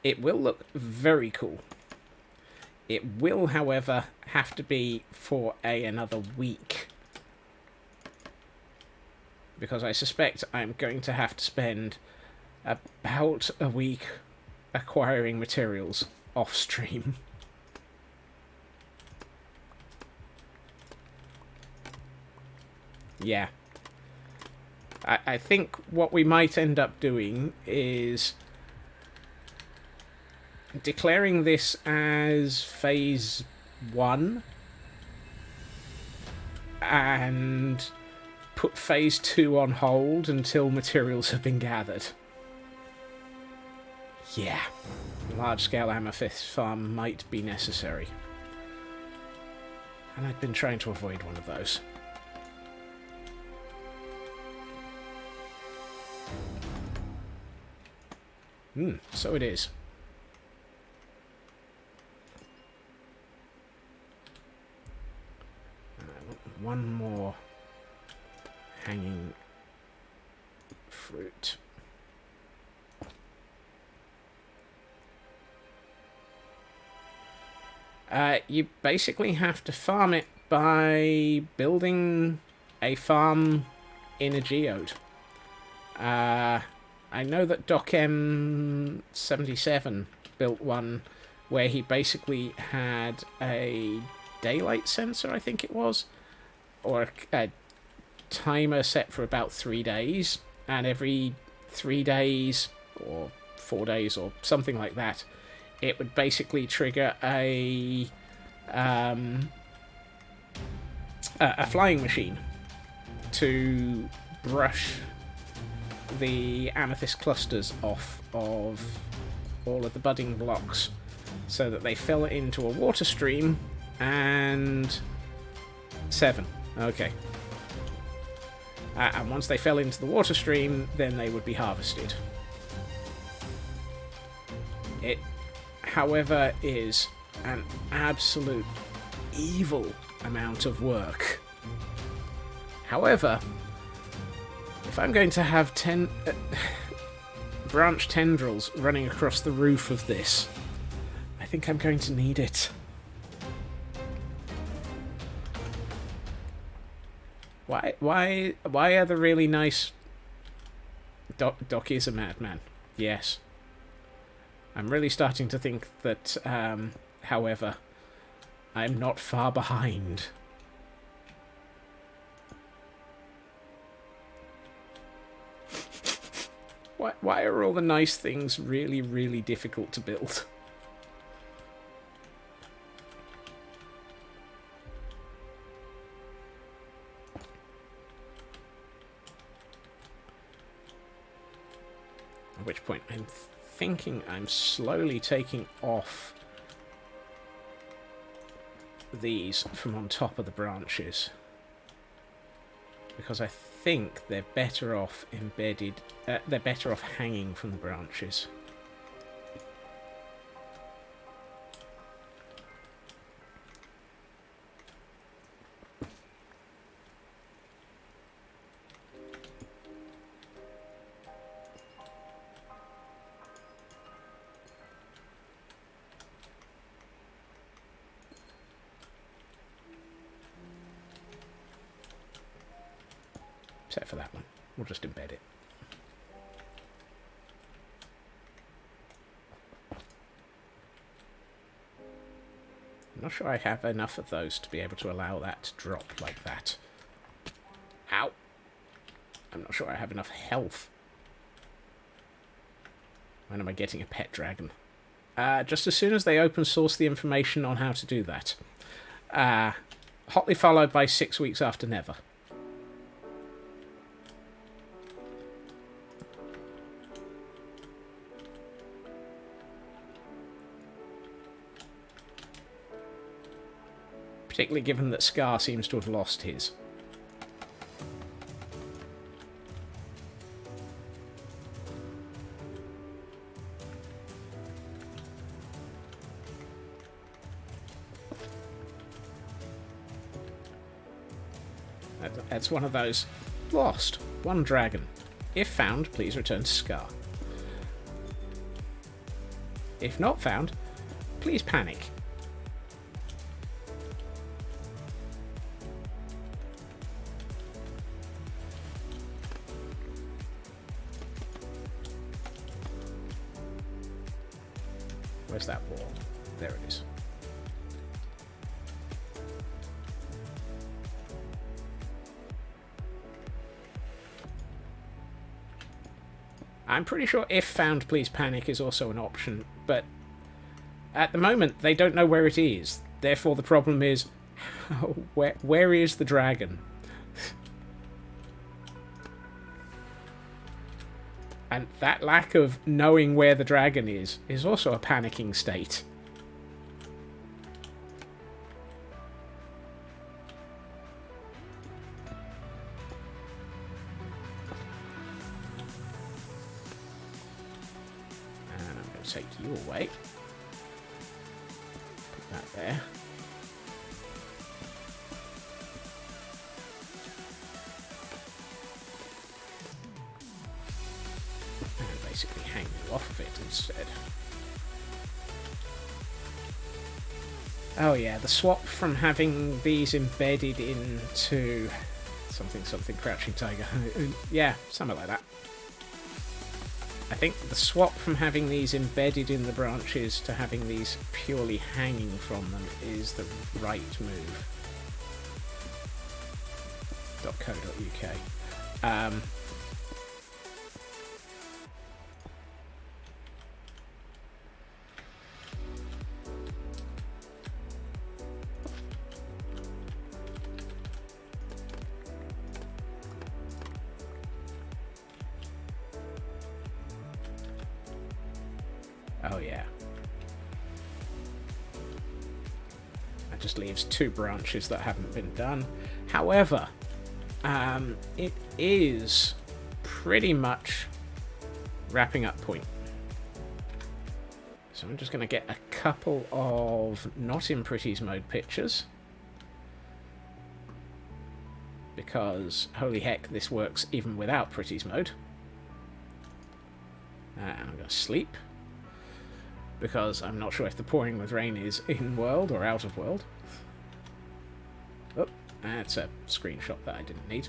It will look very cool. It will, however, have to be for another week. Because I suspect I'm going to have to spend about a week acquiring materials off stream. Yeah. I think what we might end up doing is... declaring this as phase 1 and put phase 2 on hold until materials have been gathered. Yeah, large-scale amethyst farm might be necessary. And I've been trying to avoid one of those. So it is. One more hanging fruit. You basically have to farm it by building a farm in a geode. I know that DocM77 built one where he basically had a daylight sensor, I think it was, or a timer set for about 3 days, and every 3 days or 4 days or something like that, it would basically trigger a flying machine to brush the amethyst clusters off of all of the budding blocks so that they fell into a water stream. And 7. Okay. And once they fell into the water stream, then they would be harvested. It, however, is an absolute evil amount of work. However, if I'm going to have 10 branch tendrils running across the roof of this, I think I'm going to need it. Why are the really nice... Doc is a madman. Yes. I'm really starting to think that, however, I'm not far behind. Why are all the nice things really, really difficult to build? At which point I'm thinking I'm slowly taking off these from on top of the branches, because I think they're better off embedded, they're better off hanging from the branches. Except for that one. We'll just embed it. I'm not sure I have enough of those to be able to allow that to drop like that. Ow! I'm not sure I have enough health. When am I getting a pet dragon? Just as soon as they open source the information on how to do that. Hotly followed by 6 weeks after never. Particularly given that Scar seems to have lost his. That's one of those. Lost. One dragon. If found, please return to Scar. If not found, please panic. Where's that wall? There it is. I'm pretty sure if found, please panic is also an option, but at the moment they don't know where it is. Therefore the problem is, where is the dragon? And that lack of knowing where the dragon is also a panicking state. And I'm going to take you away. Put that there. Basically hang you off of it instead. Oh yeah, the swap from having these embedded into something Crouching Tiger. Yeah, something like that. I think the swap from having these embedded in the branches to having these purely hanging from them is the right move. .co.uk. Oh yeah. That just leaves 2 branches that haven't been done. However, it is pretty much wrapping up point. So I'm just going to get a couple of not in Pretty's mode pictures. Because, holy heck, this works even without Pretty's mode. And I'm going to sleep. because I'm not sure if the pouring with rain is in world or out of world. Oh, that's a screenshot that I didn't need.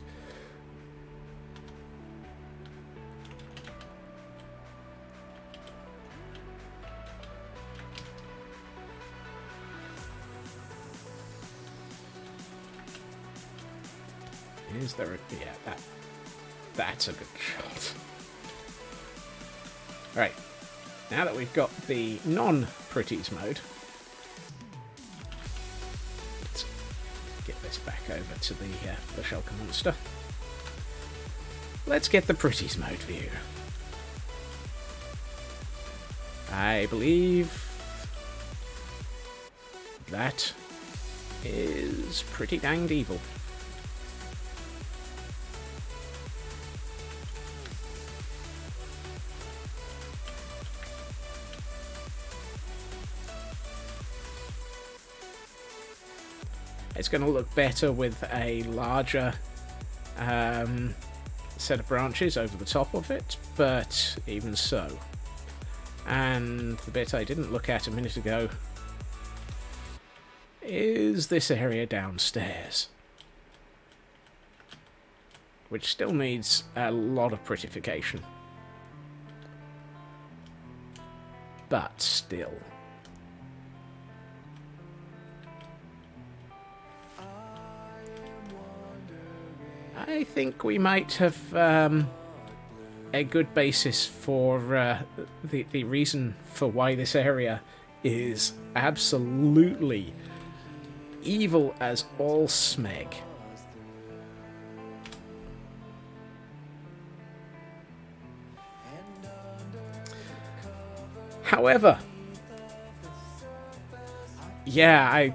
Is there a... yeah, that's a good shot. Right, now that we've got the non-pretties mode, let's get this back over to the Shulker monster. Let's get the pretties mode view. I believe that is pretty danged evil. It's going to look better with a larger set of branches over the top of it, but even so. And the bit I didn't look at a minute ago is this area downstairs, which still needs a lot of prettification. But still. I think we might have a good basis for the reason for why this area is absolutely evil as all smeg. However, yeah, I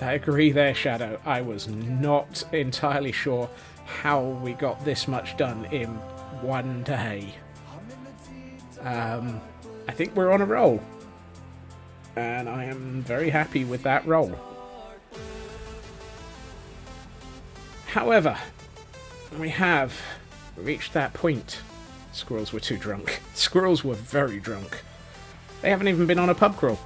agree there, Shadow. I was not entirely sure how we got this much done in one day. I think we're on a roll, and I am very happy with that roll. However, we have reached that point. Squirrels were too drunk. Squirrels were very drunk. They haven't even been on a pub crawl.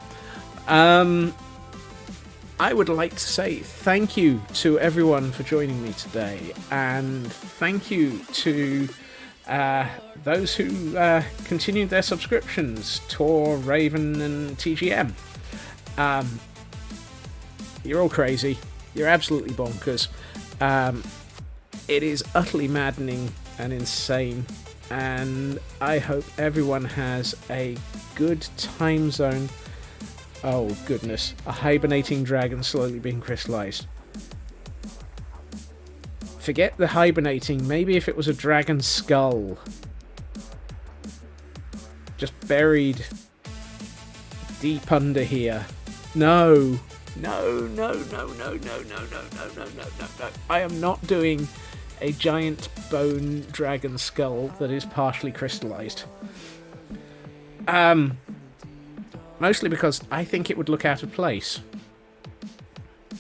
I would like to say thank you to everyone for joining me today, and thank you to those who continued their subscriptions, Tor, Raven, and TGM. You're all crazy. You're absolutely bonkers. It is utterly maddening and insane, and I hope everyone has a good time zone. Oh, goodness. A hibernating dragon slowly being crystallized. Forget the hibernating. Maybe if it was a dragon skull. Just buried deep under here. No. No, no, no, no, no, no, no, no, no, no, no. I am not doing a giant bone dragon skull that is partially crystallized. Mostly because I think it would look out of place.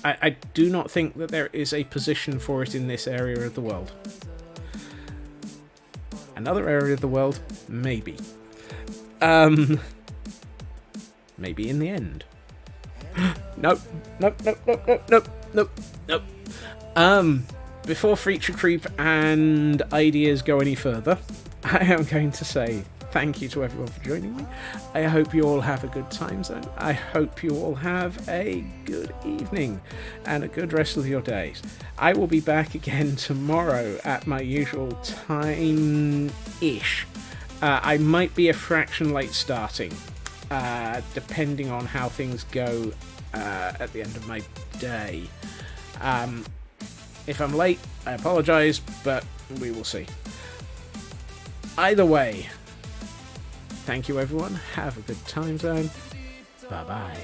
I do not think that there is a position for it in this area of the world. Another area of the world, maybe. Maybe in the end. Nope. Nope, nope, nope, nope, nope, nope, nope. Before Feature Creep and ideas go any further, I am going to say thank you to everyone for joining me. I hope you all have a good time zone. I hope you all have a good evening and a good rest of your days. I will be back again tomorrow at my usual time-ish. I might be a fraction late starting, depending on how things go at the end of my day. If I'm late, I apologise, but we will see. Either way, thank you everyone, have a good time zone, bye bye.